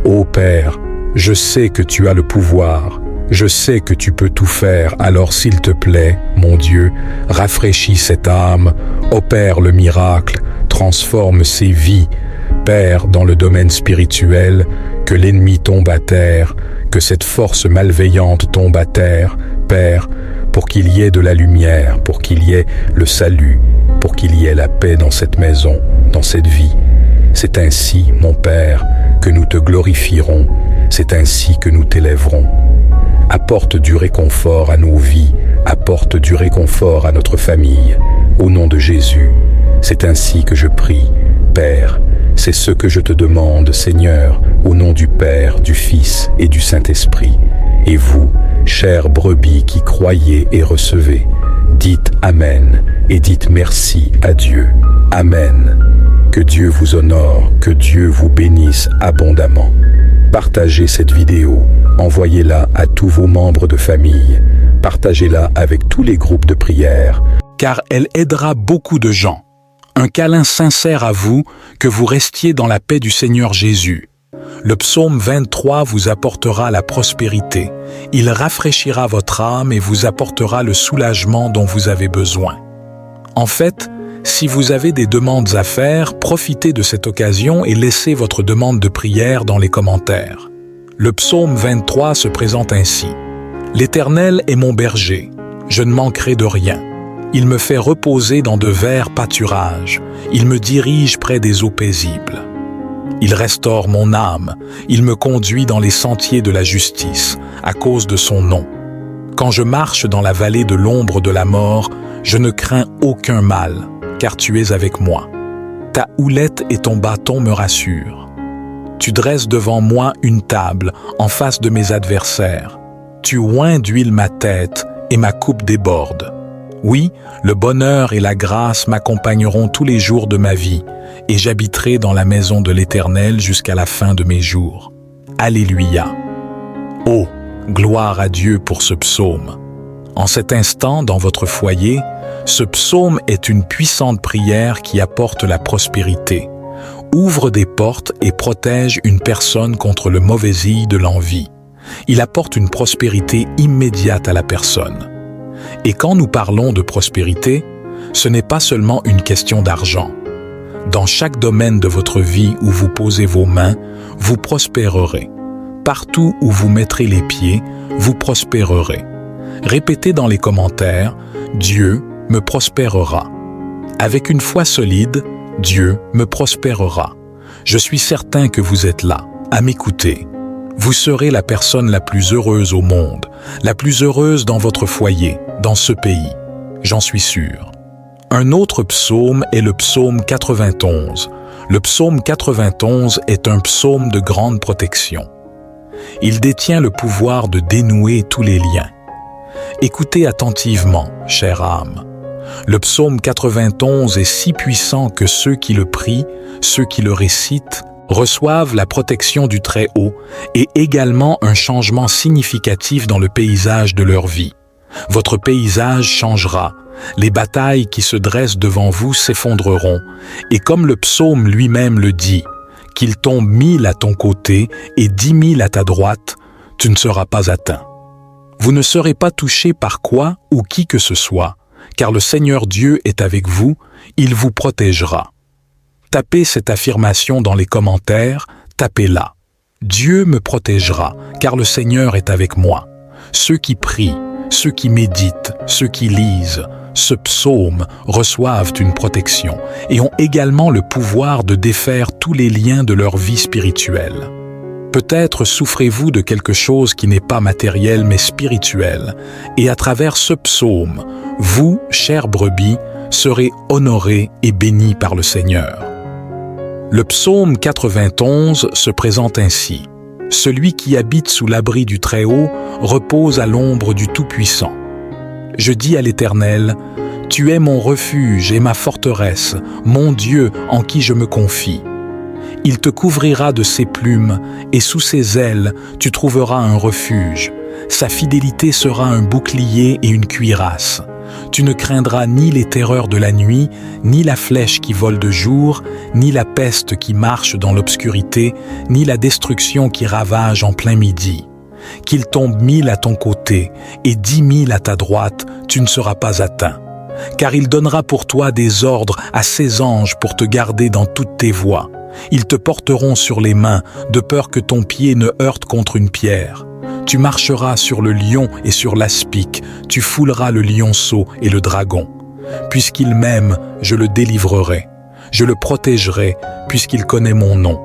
A: Ô Père, je sais que tu as le pouvoir. Je sais que tu peux tout faire, alors s'il te plaît, mon Dieu, rafraîchis cette âme, opère le miracle, transforme ses vies. Père, dans le domaine spirituel, que l'ennemi tombe à terre, que cette force malveillante tombe à terre, Père, pour qu'il y ait de la lumière, pour qu'il y ait le salut, pour qu'il y ait la paix dans cette maison, dans cette vie. C'est ainsi, mon Père, que nous te glorifierons, c'est ainsi que nous t'élèverons. Apporte du réconfort à nos vies, apporte du réconfort à notre famille. Au nom de Jésus, c'est ainsi que je prie. Père, c'est ce que je te demande, Seigneur, au nom du Père, du Fils et du Saint-Esprit. Et vous, chères brebis qui croyez et recevez, dites Amen et dites merci à Dieu. Amen. Que Dieu vous honore, que Dieu vous bénisse abondamment. Partagez cette vidéo, envoyez-la à tous vos membres de famille. partagez-la avec tous les groupes de prière, car elle aidera beaucoup de gens. Un câlin sincère à vous, que vous restiez dans la paix du Seigneur Jésus. Le psaume 23 vous apportera la prospérité. Il rafraîchira votre âme et vous apportera le soulagement dont vous avez besoin. En fait, si vous avez des demandes à faire, profitez de cette occasion et laissez votre demande de prière dans les commentaires. Le psaume 23 se présente ainsi. « L'Éternel est mon berger, je ne manquerai de rien. Il me fait reposer dans de verts pâturages, il me dirige près des eaux paisibles. Il restaure mon âme, il me conduit dans les sentiers de la justice, à cause de son nom. Quand je marche dans la vallée de l'ombre de la mort, je ne crains aucun mal, car tu es avec moi. Ta houlette et ton bâton me rassurent. Tu dresses devant moi une table en face de mes adversaires. Tu oins d'huile ma tête et ma coupe déborde. Oui, le bonheur et la grâce m'accompagneront tous les jours de ma vie, et j'habiterai dans la maison de l'Éternel jusqu'à la fin de mes jours. Alléluia. Oh, gloire à Dieu pour ce psaume. En cet instant, dans votre foyer, ce psaume est une puissante prière qui apporte la prospérité, ouvre des portes et protège une personne contre le mauvaisil de l'envie. Il apporte une prospérité immédiate à la personne. Et quand nous parlons de prospérité, ce n'est pas seulement une question d'argent. Dans chaque domaine de votre vie où vous posez vos mains, vous prospérerez. Partout où vous mettrez les pieds, vous prospérerez. Répétez dans les commentaires « Dieu me prospérera ». Avec une foi solide, Dieu me prospérera. Je suis certain que vous êtes là, à m'écouter. Vous serez la personne la plus heureuse au monde, la plus heureuse dans votre foyer, dans ce pays. J'en suis sûr. Un autre psaume est le psaume 91. Le psaume 91 est un psaume de grande protection. Il détient le pouvoir de dénouer tous les liens. Écoutez attentivement, chère âme. Le psaume 91 est si puissant que ceux qui le prient, ceux qui le récitent, reçoivent la protection du Très-Haut et également un changement significatif dans le paysage de leur vie. Votre paysage changera, les batailles qui se dressent devant vous s'effondreront, et comme le psaume lui-même le dit, qu'il tombe 1000 à ton côté et 10 000 à ta droite, tu ne seras pas atteint. Vous ne serez pas touché par quoi ou qui que ce soit, car le Seigneur Dieu est avec vous, il vous protégera. Tapez cette affirmation dans les commentaires, tapez-la. Dieu me protégera, car le Seigneur est avec moi. Ceux qui prient, ceux qui méditent, ceux qui lisent, ce psaume reçoivent une protection et ont également le pouvoir de défaire tous les liens de leur vie spirituelle. Peut-être souffrez-vous de quelque chose qui n'est pas matériel mais spirituel, et à travers ce psaume, vous, chères brebis, serez honorés et bénis par le Seigneur. Le psaume 91 se présente ainsi. « Celui qui habite sous l'abri du Très-Haut repose à l'ombre du Tout-Puissant. Je dis à l'Éternel, « Tu es mon refuge et ma forteresse, mon Dieu en qui je me confie. Il te couvrira de ses plumes, et sous ses ailes tu trouveras un refuge. Sa fidélité sera un bouclier et une cuirasse. Tu ne craindras ni les terreurs de la nuit, ni la flèche qui vole de jour, ni la peste qui marche dans l'obscurité, ni la destruction qui ravage en plein midi. Qu'il tombe 1000 à ton côté et 10 000 à ta droite, tu ne seras pas atteint. Car il donnera pour toi des ordres à ses anges pour te garder dans toutes tes voies. Ils te porteront sur les mains, de peur que ton pied ne heurte contre une pierre. Tu marcheras sur le lion et sur l'aspic, tu fouleras le lionceau et le dragon. Puisqu'il m'aime, je le délivrerai. Je le protégerai, puisqu'il connaît mon nom.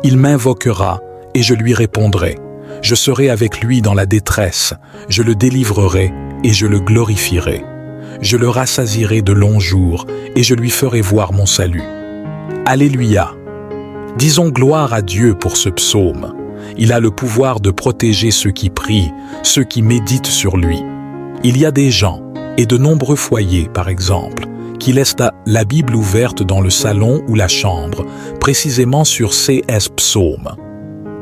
A: Il m'invoquera, et je lui répondrai. Je serai avec lui dans la détresse, je le délivrerai, et je le glorifierai. Je le rassasierai de longs jours, et je lui ferai voir mon salut. Alléluia! Disons gloire à Dieu pour ce psaume. Il a le pouvoir de protéger ceux qui prient, ceux qui méditent sur lui. Il y a des gens, et de nombreux foyers par exemple, qui laissent la Bible ouverte dans le salon ou la chambre, précisément sur CS Psaume.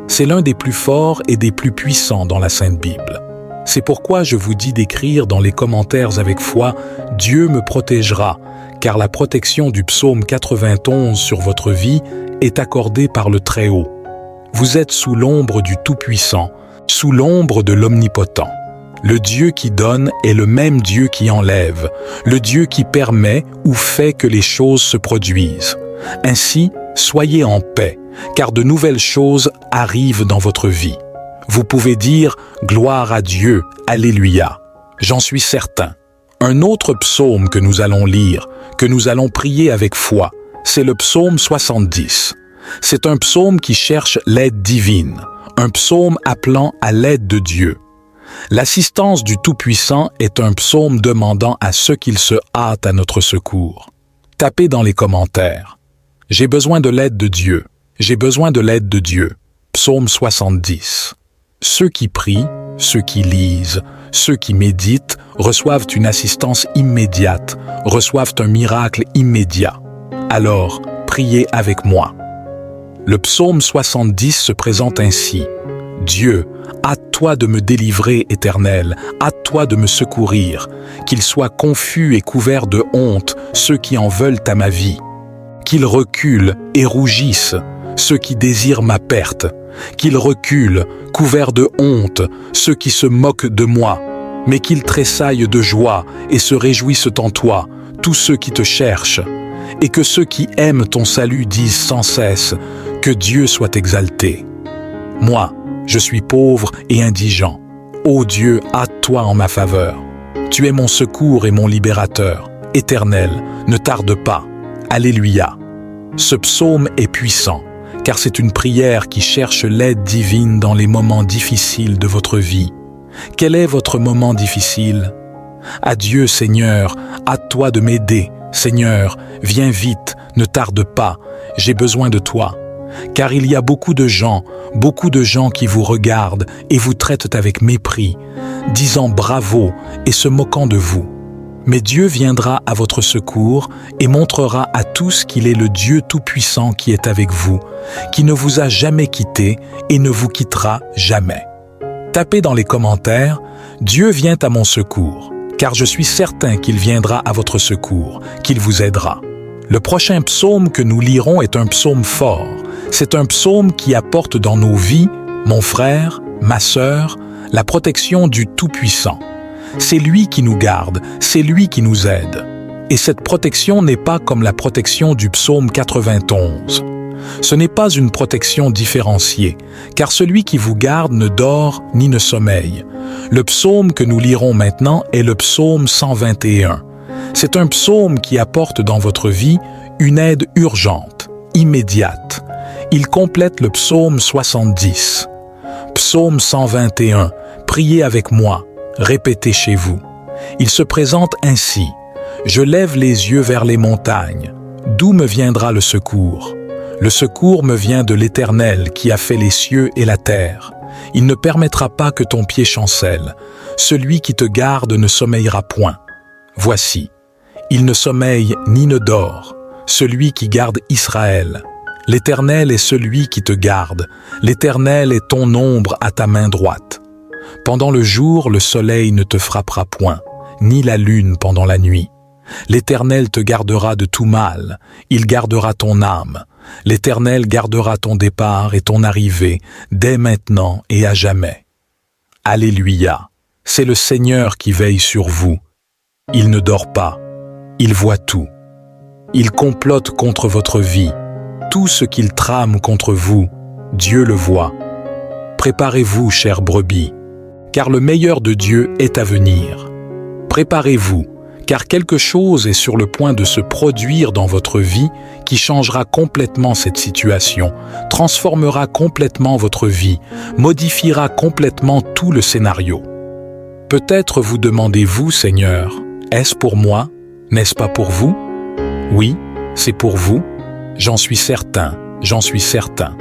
A: C'est l'un des plus forts et des plus puissants dans la Sainte Bible. C'est pourquoi je vous dis d'écrire dans les commentaires avec foi « Dieu me protégera », car la protection du psaume 91 sur votre vie est accordée par le Très-Haut. Vous êtes sous l'ombre du Tout-Puissant, sous l'ombre de l'Omnipotent. Le Dieu qui donne est le même Dieu qui enlève, le Dieu qui permet ou fait que les choses se produisent. Ainsi, soyez en paix, car de nouvelles choses arrivent dans votre vie. Vous pouvez dire « Gloire à Dieu, Alléluia ». J'en suis certain. Un autre psaume que nous allons lire, que nous allons prier avec foi, c'est le psaume 70. C'est un psaume qui cherche l'aide divine, un psaume appelant à l'aide de Dieu. L'assistance du Tout-Puissant est un psaume demandant à ceux qu'il se hâte à notre secours. Tapez dans les commentaires. J'ai besoin de l'aide de Dieu. J'ai besoin de l'aide de Dieu. Psaume 70. Ceux qui prient, ceux qui lisent, ceux qui méditent reçoivent une assistance immédiate, reçoivent un miracle immédiat. Alors, priez avec moi. Le psaume 70 se présente ainsi. Dieu, hâte-toi de me délivrer, Éternel, hâte-toi de me secourir, qu'ils soient confus et couverts de honte, ceux qui en veulent à ma vie. Qu'ils reculent et rougissent, ceux qui désirent ma perte. Qu'ils reculent, couverts de honte, ceux qui se moquent de moi, mais qu'ils tressaillent de joie et se réjouissent en toi, tous ceux qui te cherchent. Et que ceux qui aiment ton salut disent sans cesse, que Dieu soit exalté. Moi, je suis pauvre et indigent. Ô Dieu, hâte-toi en ma faveur. Tu es mon secours et mon libérateur. Éternel, ne tarde pas. Alléluia. Ce psaume est puissant, car c'est une prière qui cherche l'aide divine dans les moments difficiles de votre vie. Quel est votre moment difficile? Adieu, Seigneur, hâte-toi de m'aider. Seigneur, viens vite, ne tarde pas, j'ai besoin de toi. Car il y a beaucoup de gens qui vous regardent et vous traitent avec mépris, disant bravo et se moquant de vous. Mais Dieu viendra à votre secours et montrera à tous qu'il est le Dieu Tout-Puissant qui est avec vous, qui ne vous a jamais quitté et ne vous quittera jamais. Tapez dans les commentaires « Dieu vient à mon secours », car je suis certain qu'il viendra à votre secours, qu'il vous aidera. Le prochain psaume que nous lirons est un psaume fort. C'est un psaume qui apporte dans nos vies, mon frère, ma sœur, la protection du Tout-Puissant. C'est lui qui nous garde, c'est lui qui nous aide. Et cette protection n'est pas comme la protection du psaume 91. Ce n'est pas une protection différenciée, car celui qui vous garde ne dort ni ne sommeille. Le psaume que nous lirons maintenant est le psaume 121. C'est un psaume qui apporte dans votre vie une aide urgente, immédiate. Il complète le psaume 70. Psaume 121, priez avec moi, répétez chez vous. Il se présente ainsi. Je lève les yeux vers les montagnes. D'où me viendra le secours? Le secours me vient de l'Éternel qui a fait les cieux et la terre. Il ne permettra pas que ton pied chancelle. Celui qui te garde ne sommeillera point. Voici, il ne sommeille ni ne dort, celui qui garde Israël. L'Éternel est celui qui te garde. L'Éternel est ton ombre à ta main droite. Pendant le jour, le soleil ne te frappera point, ni la lune pendant la nuit. L'Éternel te gardera de tout mal, il gardera ton âme. L'Éternel gardera ton départ et ton arrivée, dès maintenant et à jamais. Alléluia, c'est le Seigneur qui veille sur vous. Il ne dort pas, il voit tout. Il complote contre votre vie. Tout ce qu'il trame contre vous, Dieu le voit. Préparez-vous, chères brebis, car le meilleur de Dieu est à venir. Préparez-vous, car quelque chose est sur le point de se produire dans votre vie qui changera complètement cette situation, transformera complètement votre vie, modifiera complètement tout le scénario. Peut-être vous demandez-vous, Seigneur, est-ce pour moi? N'est-ce pas pour vous? Oui, c'est pour vous. J'en suis certain, j'en suis certain.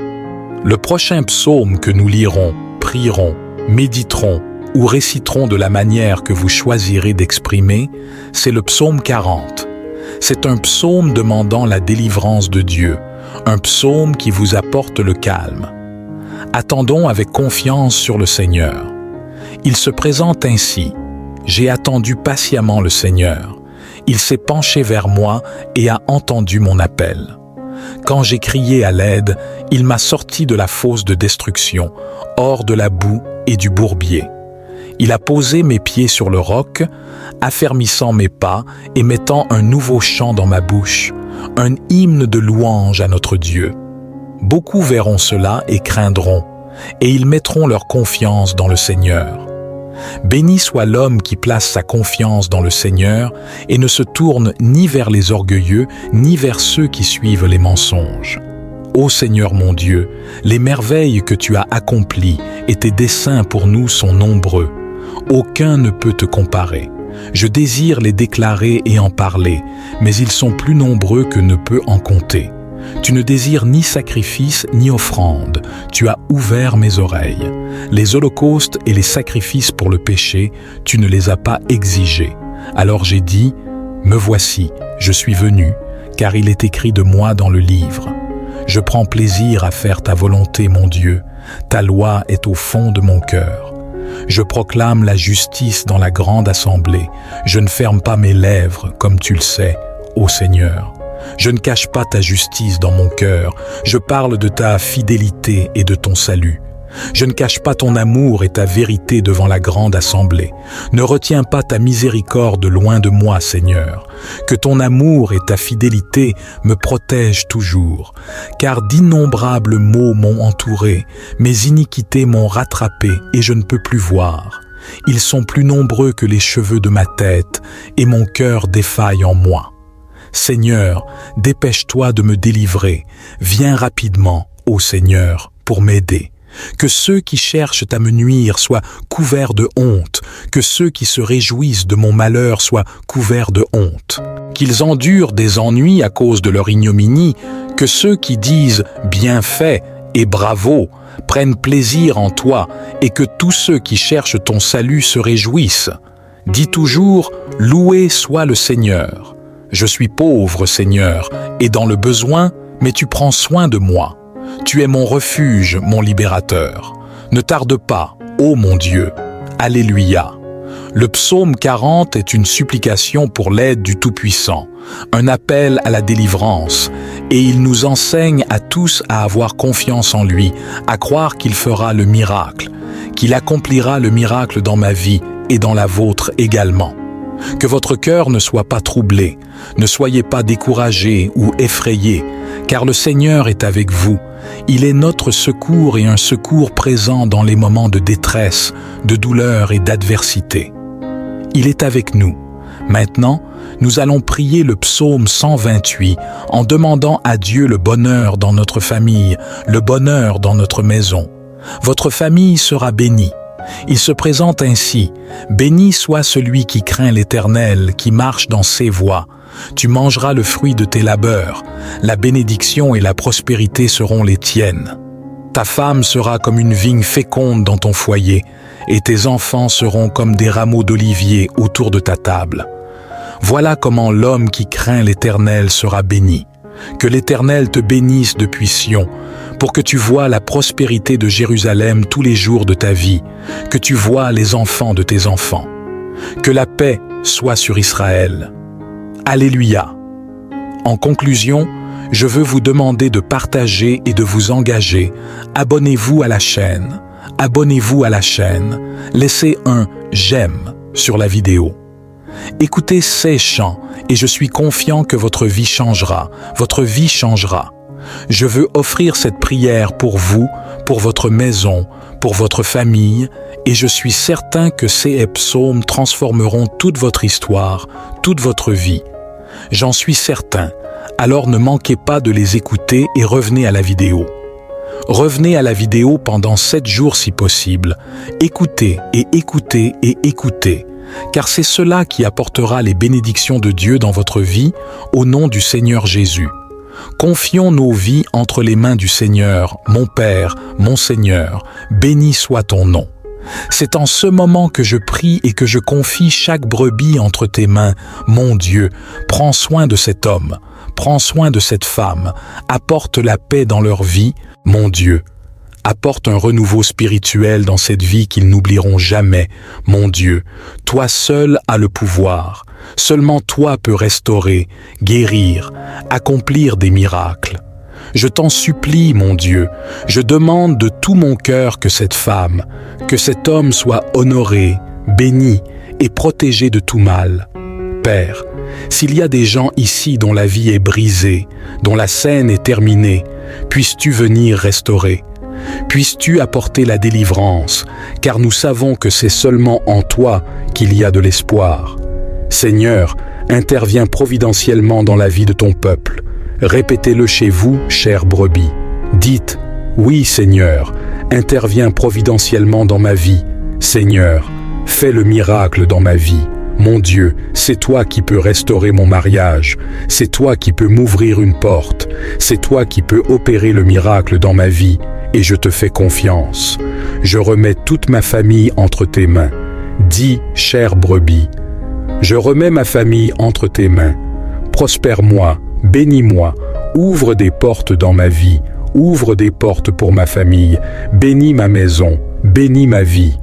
A: Le prochain psaume que nous lirons, prierons, méditerons ou réciteront de la manière que vous choisirez d'exprimer, c'est le psaume 40. C'est un psaume demandant la délivrance de Dieu, un psaume qui vous apporte le calme. Attendons avec confiance sur le Seigneur. Il se présente ainsi. J'ai attendu patiemment le Seigneur. Il s'est penché vers moi et a entendu mon appel. Quand j'ai crié à l'aide, il m'a sorti de la fosse de destruction, hors de la boue et du bourbier. Il a posé mes pieds sur le roc, affermissant mes pas et mettant un nouveau chant dans ma bouche, un hymne de louange à notre Dieu. Beaucoup verront cela et craindront, et ils mettront leur confiance dans le Seigneur. Béni soit l'homme qui place sa confiance dans le Seigneur et ne se tourne ni vers les orgueilleux, ni vers ceux qui suivent les mensonges. Ô Seigneur mon Dieu, les merveilles que tu as accomplies et tes desseins pour nous sont nombreux. Aucun ne peut te comparer. Je désire les déclarer et en parler, mais ils sont plus nombreux que ne peut en compter. Tu ne désires ni sacrifice ni offrande. Tu as ouvert mes oreilles. Les holocaustes et les sacrifices pour le péché, tu ne les as pas exigés. Alors j'ai dit, me voici, je suis venu, car il est écrit de moi dans le livre. Je prends plaisir à faire ta volonté, mon Dieu. Ta loi est au fond de mon cœur. Je proclame la justice dans la grande assemblée. Je ne ferme pas mes lèvres, comme tu le sais, ô Seigneur. Je ne cache pas ta justice dans mon cœur. Je parle de ta fidélité et de ton salut. Je ne cache pas ton amour et ta vérité devant la grande assemblée. Ne retiens pas ta miséricorde loin de moi, Seigneur. Que ton amour et ta fidélité me protègent toujours. Car d'innombrables maux m'ont entouré, mes iniquités m'ont rattrapé et je ne peux plus voir. Ils sont plus nombreux que les cheveux de ma tête et mon cœur défaille en moi. Seigneur, dépêche-toi de me délivrer. Viens rapidement, ô Seigneur, pour m'aider. Que ceux qui cherchent à me nuire soient couverts de honte, que ceux qui se réjouissent de mon malheur soient couverts de honte. Qu'ils endurent des ennuis à cause de leur ignominie, que ceux qui disent « bien fait » et « bravo » prennent plaisir en toi, et que tous ceux qui cherchent ton salut se réjouissent. Dis toujours « loué soit le Seigneur ». Je suis pauvre, Seigneur, et dans le besoin, mais tu prends soin de moi. Tu es mon refuge, mon libérateur. Ne tarde pas, ô mon Dieu. Alléluia. Le psaume 40 est une supplication pour l'aide du Tout-Puissant, un appel à la délivrance, et il nous enseigne à tous à avoir confiance en lui, à croire qu'il fera le miracle, qu'il accomplira le miracle dans ma vie et dans la vôtre également. Que votre cœur ne soit pas troublé, ne soyez pas découragés ou effrayés, car le Seigneur est avec vous. Il est notre secours et un secours présent dans les moments de détresse, de douleur et d'adversité. Il est avec nous. Maintenant, nous allons prier le psaume 128 en demandant à Dieu le bonheur dans notre famille, le bonheur dans notre maison. Votre famille sera bénie. Il se présente ainsi. Béni soit celui qui craint l'Éternel, qui marche dans ses voies. Tu mangeras le fruit de tes labeurs. La bénédiction et la prospérité seront les tiennes. Ta femme sera comme une vigne féconde dans ton foyer, et tes enfants seront comme des rameaux d'olivier autour de ta table. Voilà comment l'homme qui craint l'Éternel sera béni. Que l'Éternel te bénisse depuis Sion, pour que tu vois la prospérité de Jérusalem tous les jours de ta vie, que tu vois les enfants de tes enfants. Que la paix soit sur Israël. Alléluia. En conclusion, je veux vous demander de partager et de vous engager. Abonnez-vous à la chaîne. Abonnez-vous à la chaîne. Laissez un « j'aime » sur la vidéo. Écoutez ces chants et je suis confiant que votre vie changera. Votre vie changera. Je veux offrir cette prière pour vous, pour votre maison, pour votre famille, et je suis certain que ces psaumes transformeront toute votre histoire, toute votre vie. J'en suis certain, alors ne manquez pas de les écouter et revenez à la vidéo. Revenez à la vidéo pendant 7 jours si possible. Écoutez et écoutez et écoutez, car c'est cela qui apportera les bénédictions de Dieu dans votre vie, au nom du Seigneur Jésus. Confions nos vies entre les mains du Seigneur, mon Père, mon Seigneur, béni soit ton nom. C'est en ce moment que je prie et que je confie chaque brebis entre tes mains. Mon Dieu, prends soin de cet homme, prends soin de cette femme, apporte la paix dans leur vie, mon Dieu. Apporte un renouveau spirituel dans cette vie qu'ils n'oublieront jamais. Mon Dieu, toi seul as le pouvoir. Seulement toi peux restaurer, guérir, accomplir des miracles. Je t'en supplie, mon Dieu, je demande de tout mon cœur que cette femme, que cet homme soit honoré, béni et protégé de tout mal. Père, s'il y a des gens ici dont la vie est brisée, dont la scène est terminée, puisses-tu venir restaurer. Puisses-tu apporter la délivrance, car nous savons que c'est seulement en toi qu'il y a de l'espoir. Seigneur, interviens providentiellement dans la vie de ton peuple. Répétez-le chez vous, chères brebis. Dites, oui Seigneur, interviens providentiellement dans ma vie. Seigneur, fais le miracle dans ma vie. Mon Dieu, c'est toi qui peux restaurer mon mariage. C'est toi qui peux m'ouvrir une porte. C'est toi qui peux opérer le miracle dans ma vie. Et je te fais confiance. Je remets toute ma famille entre tes mains. Dis, chère brebis, je remets ma famille entre tes mains. Prospère-moi, bénis-moi, ouvre des portes dans ma vie, ouvre des portes pour ma famille, bénis ma maison, bénis ma vie.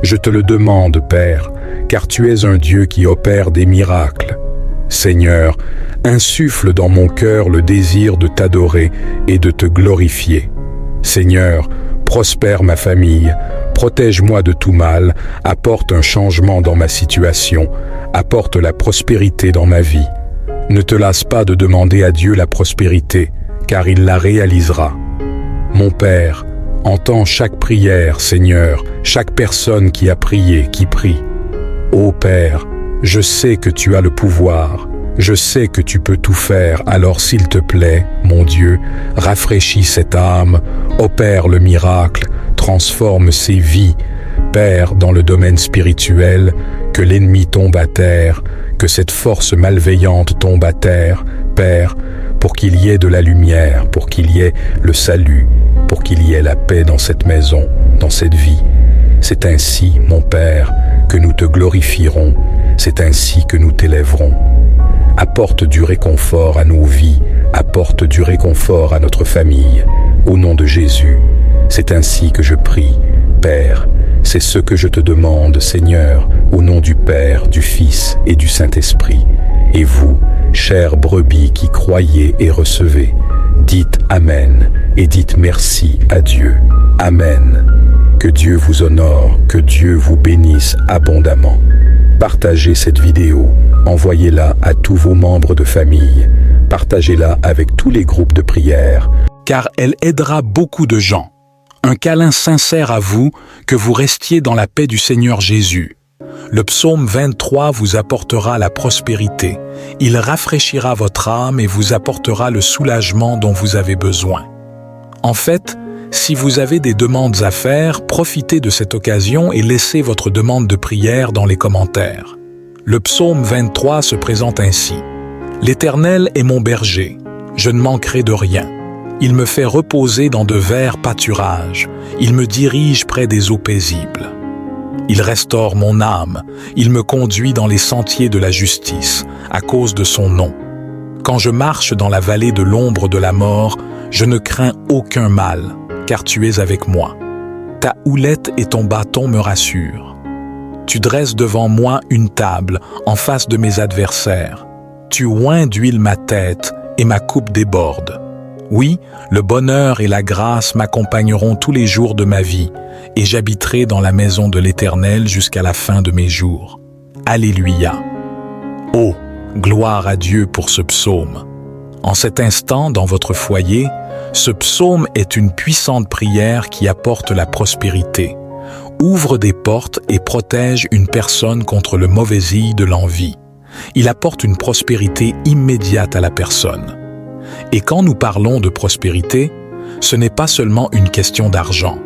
A: Je te le demande, Père, car tu es un Dieu qui opère des miracles. Seigneur, insuffle dans mon cœur le désir de t'adorer et de te glorifier. Seigneur, prospère ma famille, protège-moi de tout mal, apporte un changement dans ma situation, apporte la prospérité dans ma vie. Ne te lasse pas de demander à Dieu la prospérité, car il la réalisera. Mon Père, entends chaque prière, Seigneur, chaque personne qui a prié, qui prie. Ô Père, je sais que tu as le pouvoir. Je sais que tu peux tout faire, alors s'il te plaît, mon Dieu, rafraîchis cette âme, opère le miracle, transforme ces vies. Père, dans le domaine spirituel, que l'ennemi tombe à terre, que cette force malveillante tombe à terre, Père, pour qu'il y ait de la lumière, pour qu'il y ait le salut, pour qu'il y ait la paix dans cette maison, dans cette vie. C'est ainsi, mon Père, que nous te glorifierons, c'est ainsi que nous t'élèverons. Apporte du réconfort à nos vies, apporte du réconfort à notre famille. Au nom de Jésus, c'est ainsi que je prie. Père, c'est ce que je te demande, Seigneur, au nom du Père, du Fils et du Saint-Esprit. Et vous, chères brebis qui croyez et recevez, dites Amen et dites merci à Dieu. Amen. Que Dieu vous honore, que Dieu vous bénisse abondamment. Partagez cette vidéo, envoyez-la à tous vos membres de famille, partagez-la avec tous les groupes de prière,
B: car elle aidera beaucoup de gens. Un câlin sincère à vous, que vous restiez dans la paix du Seigneur Jésus. Le psaume 23 vous apportera la prospérité. Il rafraîchira votre âme et vous apportera le soulagement dont vous avez besoin. En fait, si vous avez des demandes à faire, profitez de cette occasion et laissez votre demande de prière dans les commentaires. Le psaume 23 se présente ainsi. « L'Éternel est mon berger, je ne manquerai de rien. Il me fait reposer dans de verts pâturages, il me dirige près des eaux paisibles. Il restaure mon âme, il me conduit dans les sentiers de la justice, à cause de son nom. Quand je marche dans la vallée de l'ombre de la mort, je ne crains aucun mal, car tu es avec moi. Ta houlette et ton bâton me rassurent. Tu dresses devant moi une table en face de mes adversaires. Tu oins d'huile ma tête et ma coupe déborde. Oui, le bonheur et la grâce m'accompagneront tous les jours de ma vie, et j'habiterai dans la maison de l'Éternel jusqu'à la fin de mes jours. Alléluia. Oh, gloire à Dieu pour ce psaume. En cet instant, dans votre foyer, ce psaume est une puissante prière qui apporte la prospérité, ouvre des portes et protège une personne contre le mauvaisil de l'envie. Il apporte une prospérité immédiate à la personne. Et quand nous parlons de prospérité, ce n'est pas seulement une question d'argent.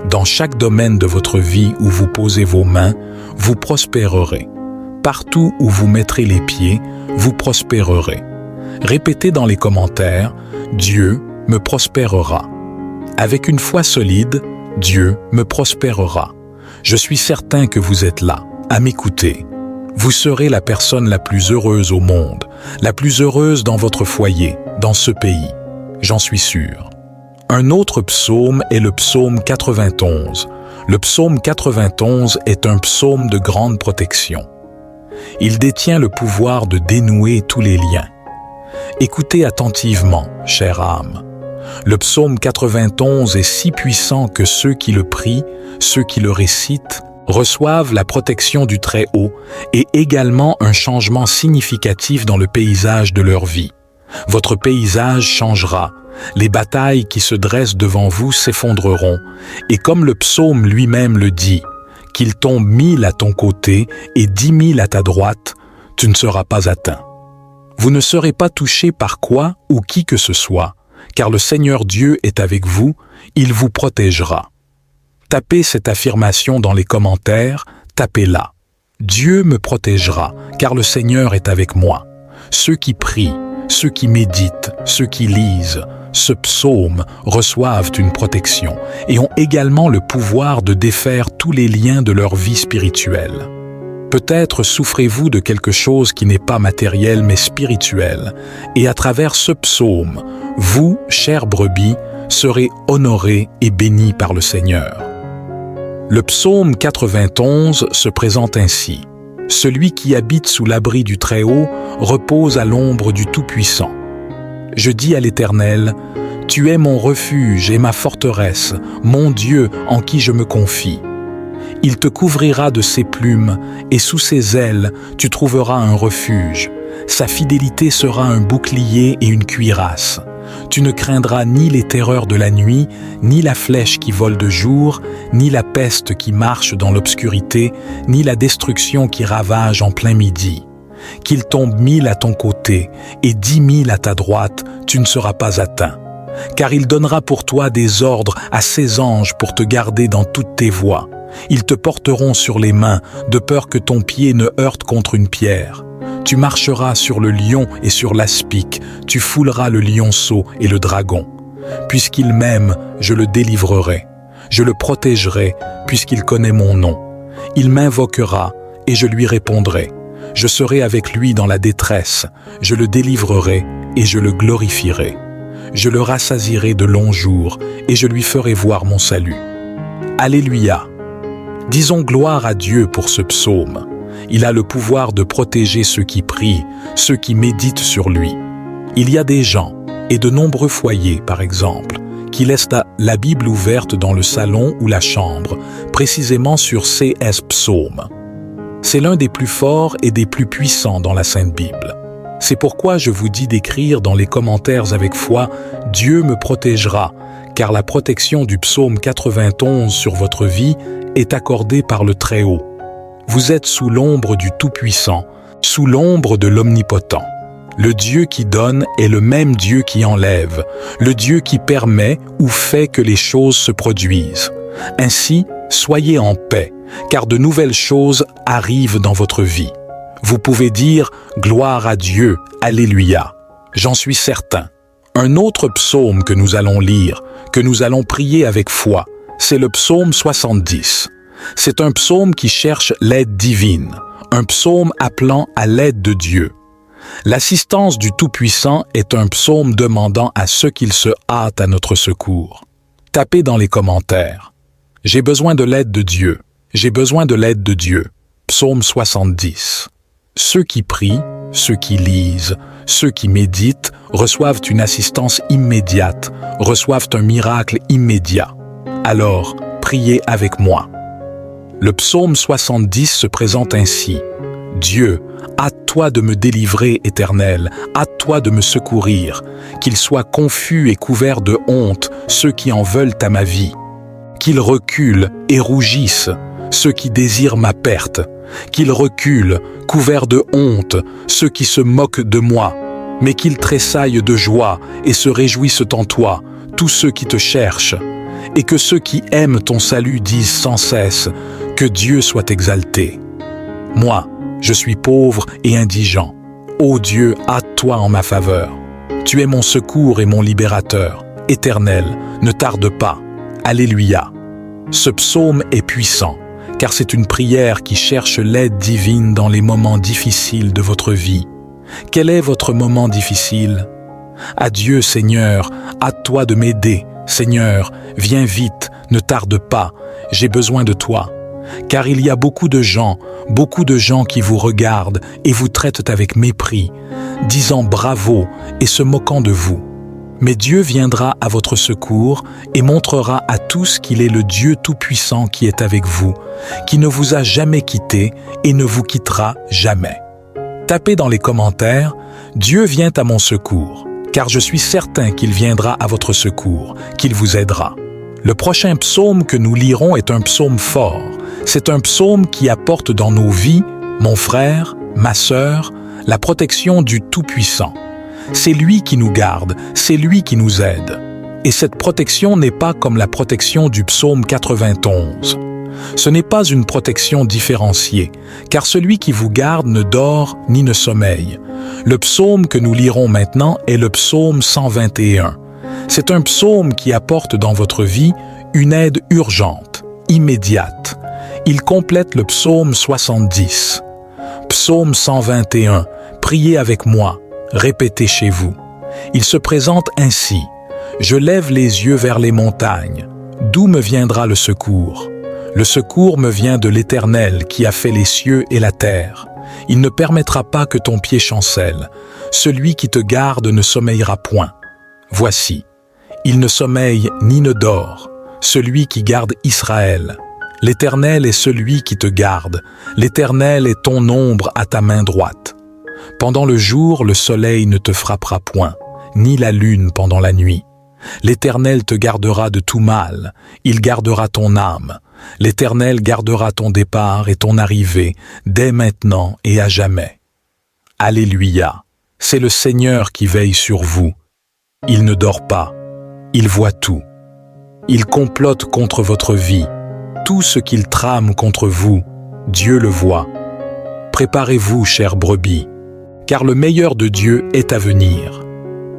B: Dans chaque domaine de votre vie où vous posez vos mains, vous prospérerez. Partout où vous mettrez les pieds, vous prospérerez. Répétez dans les commentaires « Dieu me prospérera ». Avec une foi solide, Dieu me prospérera. Je suis certain que vous êtes là, à m'écouter. Vous serez la personne la plus heureuse au monde, la plus heureuse dans votre foyer, dans ce pays. J'en suis sûr.
A: Un autre psaume est le psaume 91. Le psaume 91 est un psaume de grande protection. Il détient le pouvoir de dénouer tous les liens. Écoutez attentivement, chère âme. Le psaume 91 est si puissant que ceux qui le prient, ceux qui le récitent, reçoivent la protection du Très-Haut et également un changement significatif dans le paysage de leur vie. Votre paysage changera, les batailles qui se dressent devant vous s'effondreront, et comme le psaume lui-même le dit, qu'il tombe 1000 à ton côté et 10 000 à ta droite, tu ne seras pas atteint. Vous ne serez pas touché par quoi ou qui que ce soit, car le Seigneur Dieu est avec vous, il vous protégera. Tapez cette affirmation dans les commentaires, tapez-la. Dieu me protégera, car le Seigneur est avec moi. Ceux qui prient, ceux qui méditent, ceux qui lisent, ce psaume reçoivent une protection et ont également le pouvoir de défaire tous les liens de leur vie spirituelle. Peut-être souffrez-vous de quelque chose qui n'est pas matériel mais spirituel, et à travers ce psaume, vous, chères brebis, serez honorés et bénis par le Seigneur. Le psaume 91 se présente ainsi. Celui qui habite sous l'abri du Très-Haut repose à l'ombre du Tout-Puissant. Je dis à l'Éternel, « Tu es mon refuge et ma forteresse, mon Dieu en qui je me confie. » Il te couvrira de ses plumes, et sous ses ailes, tu trouveras un refuge. Sa fidélité sera un bouclier et une cuirasse. Tu ne craindras ni les terreurs de la nuit, ni la flèche qui vole de jour, ni la peste qui marche dans l'obscurité, ni la destruction qui ravage en plein midi. Qu'il tombe 1000 à ton côté et 10 000 à ta droite, tu ne seras pas atteint. Car il donnera pour toi des ordres à ses anges pour te garder dans toutes tes voies. Ils te porteront sur les mains, de peur que ton pied ne heurte contre une pierre. Tu marcheras sur le lion et sur l'aspic, tu fouleras le lionceau et le dragon. Puisqu'il m'aime, je le délivrerai. Je le protégerai, puisqu'il connaît mon nom. Il m'invoquera, et je lui répondrai. Je serai avec lui dans la détresse, je le délivrerai, et je le glorifierai. Je le rassasierai de longs jours, et je lui ferai voir mon salut. Alléluia! Disons gloire à Dieu pour ce psaume. Il a le pouvoir de protéger ceux qui prient, ceux qui méditent sur lui. Il y a des gens, et de nombreux foyers par exemple, qui laissent la Bible ouverte dans le salon ou la chambre, précisément sur CS Psaume. C'est l'un des plus forts et des plus puissants dans la Sainte Bible. C'est pourquoi je vous dis d'écrire dans les commentaires avec foi « Dieu me protégera », car la protection du psaume 91 sur votre vie est accordée par le Très-Haut. Vous êtes sous l'ombre du Tout-Puissant, sous l'ombre de l'Omnipotent. Le Dieu qui donne est le même Dieu qui enlève, le Dieu qui permet ou fait que les choses se produisent. Ainsi, soyez en paix, car de nouvelles choses arrivent dans votre vie. Vous pouvez dire « Gloire à Dieu, Alléluia ». J'en suis certain. Un autre psaume que nous allons lire, que nous allons prier avec foi, c'est le psaume 70. C'est un psaume qui cherche l'aide divine, un psaume appelant à l'aide de Dieu. L'assistance du Tout-Puissant est un psaume demandant à ceux qu'il se hâte à notre secours. Tapez dans les commentaires. J'ai besoin de l'aide de Dieu. J'ai besoin de l'aide de Dieu. Psaume 70. Ceux qui prient, ceux qui lisent, ceux qui méditent reçoivent une assistance immédiate, reçoivent un miracle immédiat. Alors, priez avec moi. Le psaume 70 se présente ainsi. Dieu, hâte-toi de me délivrer, Éternel, hâte-toi de me secourir, qu'ils soient confus et couverts de honte, ceux qui en veulent à ma vie. Qu'ils reculent et rougissent, ceux qui désirent ma perte. Qu'ils reculent, couverts de honte, ceux qui se moquent de moi, mais qu'ils tressaillent de joie et se réjouissent en toi, tous ceux qui te cherchent, et que ceux qui aiment ton salut disent sans cesse que Dieu soit exalté. Moi, je suis pauvre et indigent. Ô Dieu, hâte-toi en ma faveur. Tu es mon secours et mon libérateur. Éternel, ne tarde pas. Alléluia. Ce psaume est puissant, car c'est une prière qui cherche l'aide divine dans les moments difficiles de votre vie. Quel est votre moment difficile? Adieu, Seigneur, hâte-toi de m'aider, Seigneur, viens vite, ne tarde pas, j'ai besoin de toi. Car il y a beaucoup de gens qui vous regardent et vous traitent avec mépris, disant bravo et se moquant de vous. Mais Dieu viendra à votre secours et montrera à tous qu'il est le Dieu Tout-Puissant qui est avec vous, qui ne vous a jamais quitté et ne vous quittera jamais. Tapez dans les commentaires « Dieu vient à mon secours », car je suis certain qu'il viendra à votre secours, qu'il vous aidera. Le prochain psaume que nous lirons est un psaume fort. C'est un psaume qui apporte dans nos vies, mon frère, ma sœur, la protection du Tout-Puissant. C'est lui qui nous garde, c'est lui qui nous aide. Et cette protection n'est pas comme la protection du psaume 91. Ce n'est pas une protection différenciée, car celui qui vous garde ne dort ni ne sommeille. Le psaume que nous lirons maintenant est le psaume 121. C'est un psaume qui apporte dans votre vie une aide urgente, immédiate. Il complète le psaume 70. Psaume 121, priez avec moi, répétez chez vous. Il se présente ainsi. Je lève les yeux vers les montagnes. D'où me viendra le secours? Le secours me vient de l'Éternel qui a fait les cieux et la terre. Il ne permettra pas que ton pied chancelle. Celui qui te garde ne sommeillera point. Voici, il ne sommeille ni ne dort, celui qui garde Israël. L'Éternel est celui qui te garde. L'Éternel est ton ombre à ta main droite. Pendant le jour, le soleil ne te frappera point, ni la lune pendant la nuit. L'Éternel te gardera de tout mal, il gardera ton âme. L'Éternel gardera ton départ et ton arrivée, dès maintenant et à jamais. Alléluia, c'est le Seigneur qui veille sur vous. Il ne dort pas, il voit tout. Il complote contre votre vie. Tout ce qu'il trame contre vous, Dieu le voit. Préparez-vous, chères brebis, car le meilleur de Dieu est à venir.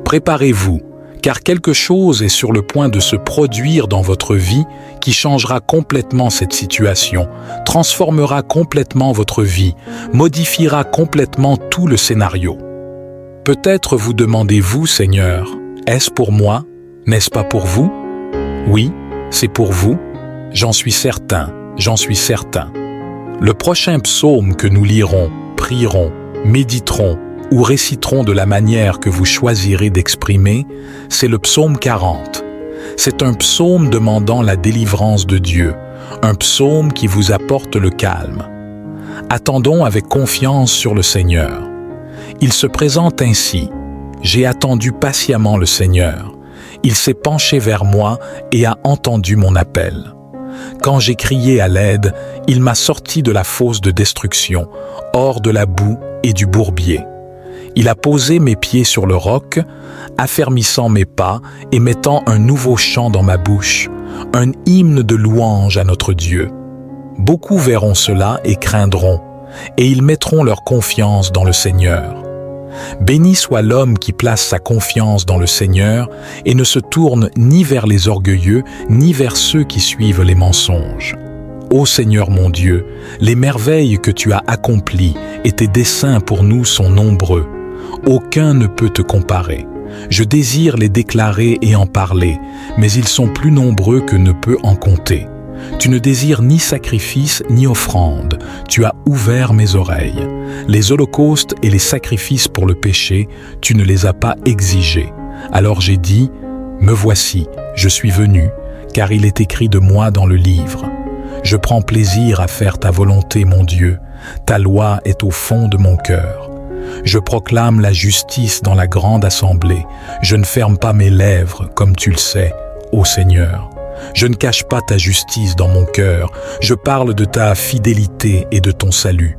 A: Préparez-vous, car quelque chose est sur le point de se produire dans votre vie qui changera complètement cette situation, transformera complètement votre vie, modifiera complètement tout le scénario. Peut-être vous demandez-vous, Seigneur, est-ce pour moi? N'est-ce pas pour vous? Oui, c'est pour vous. J'en suis certain, j'en suis certain. Le prochain psaume que nous lirons, prierons, méditerons ou réciterons de la manière que vous choisirez d'exprimer, c'est le psaume 40. C'est un psaume demandant la délivrance de Dieu, un psaume qui vous apporte le calme. Attendons avec confiance sur le Seigneur. Il se présente ainsi. J'ai attendu patiemment le Seigneur. Il s'est penché vers moi et a entendu mon appel. Quand j'ai crié à l'aide, il m'a sorti de la fosse de destruction, hors de la boue et du bourbier. Il a posé mes pieds sur le roc, affermissant mes pas et mettant un nouveau chant dans ma bouche, un hymne de louange à notre Dieu. Beaucoup verront cela et craindront, et ils mettront leur confiance dans le Seigneur. Béni soit l'homme qui place sa confiance dans le Seigneur et ne se tourne ni vers les orgueilleux, ni vers ceux qui suivent les mensonges. Ô Seigneur mon Dieu, les merveilles que tu as accomplies et tes desseins pour nous sont nombreux. Aucun ne peut te comparer. Je désire les déclarer et en parler, mais ils sont plus nombreux que ne peut en compter. Tu ne désires ni sacrifice ni offrande. Tu as ouvert mes oreilles. Les holocaustes et les sacrifices pour le péché, tu ne les as pas exigés. Alors j'ai dit, me voici, je suis venu, car il est écrit de moi dans le livre. Je prends plaisir à faire ta volonté, mon Dieu. Ta loi est au fond de mon cœur. Je proclame la justice dans la grande assemblée. Je ne ferme pas mes lèvres, comme tu le sais, ô Seigneur. Je ne cache pas ta justice dans mon cœur. Je parle de ta fidélité et de ton salut.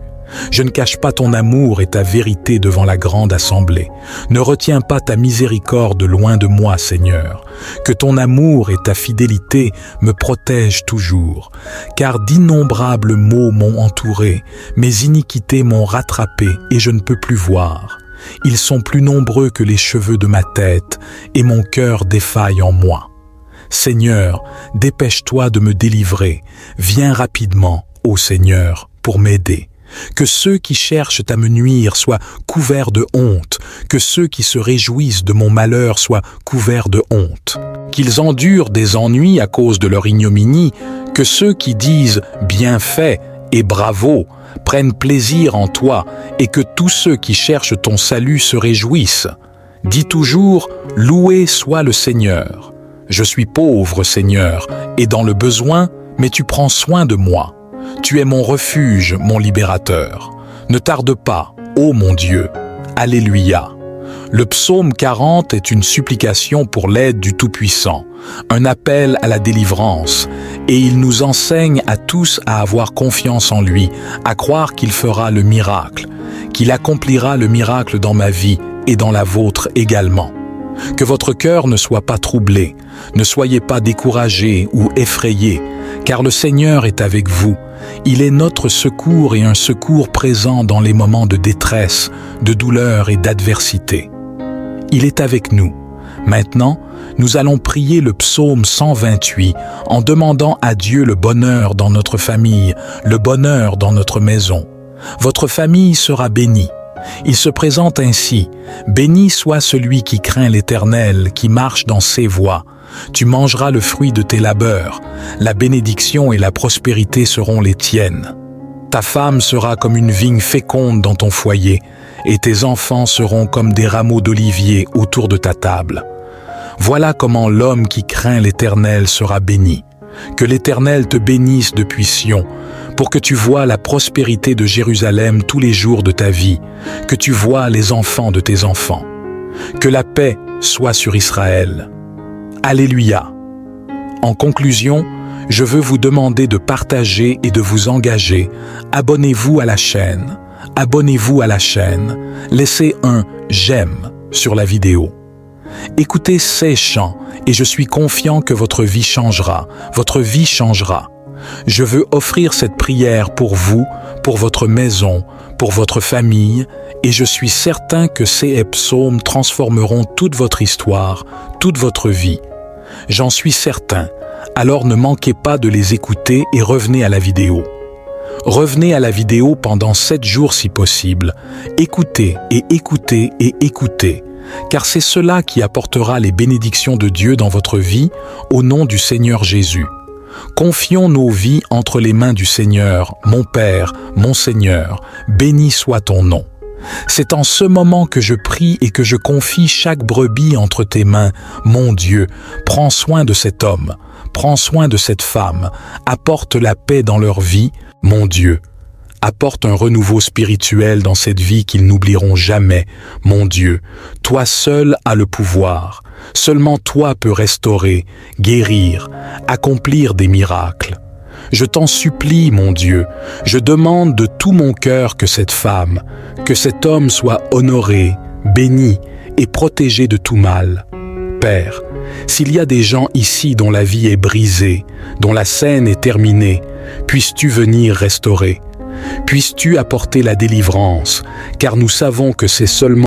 A: Je ne cache pas ton amour et ta vérité devant la grande assemblée. Ne retiens pas ta miséricorde loin de moi, Seigneur. Que ton amour et ta fidélité me protègent toujours. Car d'innombrables maux m'ont entouré, mes iniquités m'ont rattrapé et je ne peux plus voir. Ils sont plus nombreux que les cheveux de ma tête et mon cœur défaille en moi. Seigneur, dépêche-toi de me délivrer. Viens rapidement, ô Seigneur, pour m'aider. Que ceux qui cherchent à me nuire soient couverts de honte, que ceux qui se réjouissent de mon malheur soient couverts de honte. Qu'ils endurent des ennuis à cause de leur ignominie, que ceux qui disent « bien fait » et « bravo » prennent plaisir en toi, et que tous ceux qui cherchent ton salut se réjouissent. Dis toujours « loué soit le Seigneur ». Je suis pauvre, Seigneur, et dans le besoin, mais tu prends soin de moi. Tu es mon refuge, mon libérateur. Ne tarde pas, ô mon Dieu. Alléluia. Le psaume 40 est une supplication pour l'aide du Tout-Puissant, un appel à la délivrance, et il nous enseigne à tous à avoir confiance en lui, à croire qu'il fera le miracle, qu'il accomplira le miracle dans ma vie et dans la vôtre également. Que votre cœur ne soit pas troublé, ne soyez pas découragés ou effrayés, car le Seigneur est avec vous. Il est notre secours et un secours présent dans les moments de détresse, de douleur et d'adversité. Il est avec nous. Maintenant, nous allons prier le psaume 128 en demandant à Dieu le bonheur dans notre famille, le bonheur dans notre maison. Votre famille sera bénie. Il se présente ainsi: béni soit celui qui craint l'Éternel, qui marche dans ses voies. Tu mangeras le fruit de tes labeurs. La bénédiction et la prospérité seront les tiennes. Ta femme sera comme une vigne féconde dans ton foyer, et tes enfants seront comme des rameaux d'olivier autour de ta table. Voilà comment l'homme qui craint l'Éternel sera béni. Que l'Éternel te bénisse depuis Sion, pour que tu vois la prospérité de Jérusalem tous les jours de ta vie, que tu vois les enfants de tes enfants. Que la paix soit sur Israël. Alléluia. En conclusion, je veux vous demander de partager et de vous engager. Abonnez-vous à la chaîne. Abonnez-vous à la chaîne. Laissez un « j'aime » sur la vidéo. Écoutez ces chants et je suis confiant que votre vie changera. Votre vie changera. Je veux offrir cette prière pour vous, pour votre maison, pour votre famille, et je suis certain que ces psaumes transformeront toute votre histoire, toute votre vie. J'en suis certain. Alors ne manquez pas de les écouter et revenez à la vidéo. Revenez à la vidéo pendant 7 jours si possible. Écoutez et écoutez et écoutez, car c'est cela qui apportera les bénédictions de Dieu dans votre vie au nom du Seigneur Jésus. Confions nos vies entre les mains du Seigneur, mon Père, mon Seigneur, béni soit ton nom. C'est en ce moment que je prie et que je confie chaque brebis entre tes mains. Mon Dieu, prends soin de cet homme, prends soin de cette femme, apporte la paix dans leur vie, mon Dieu. Apporte un renouveau spirituel dans cette vie qu'ils n'oublieront jamais, mon Dieu. Toi seul as le pouvoir. Seulement toi peux restaurer, guérir, accomplir des miracles. Je t'en supplie, mon Dieu, je demande de tout mon cœur que cette femme, que cet homme soit honoré, béni et protégé de tout mal. Père, s'il y a des gens ici dont la vie est brisée, dont la scène est terminée, puisses-tu venir restaurer. Puisses-tu apporter la délivrance, car nous savons que c'est seulement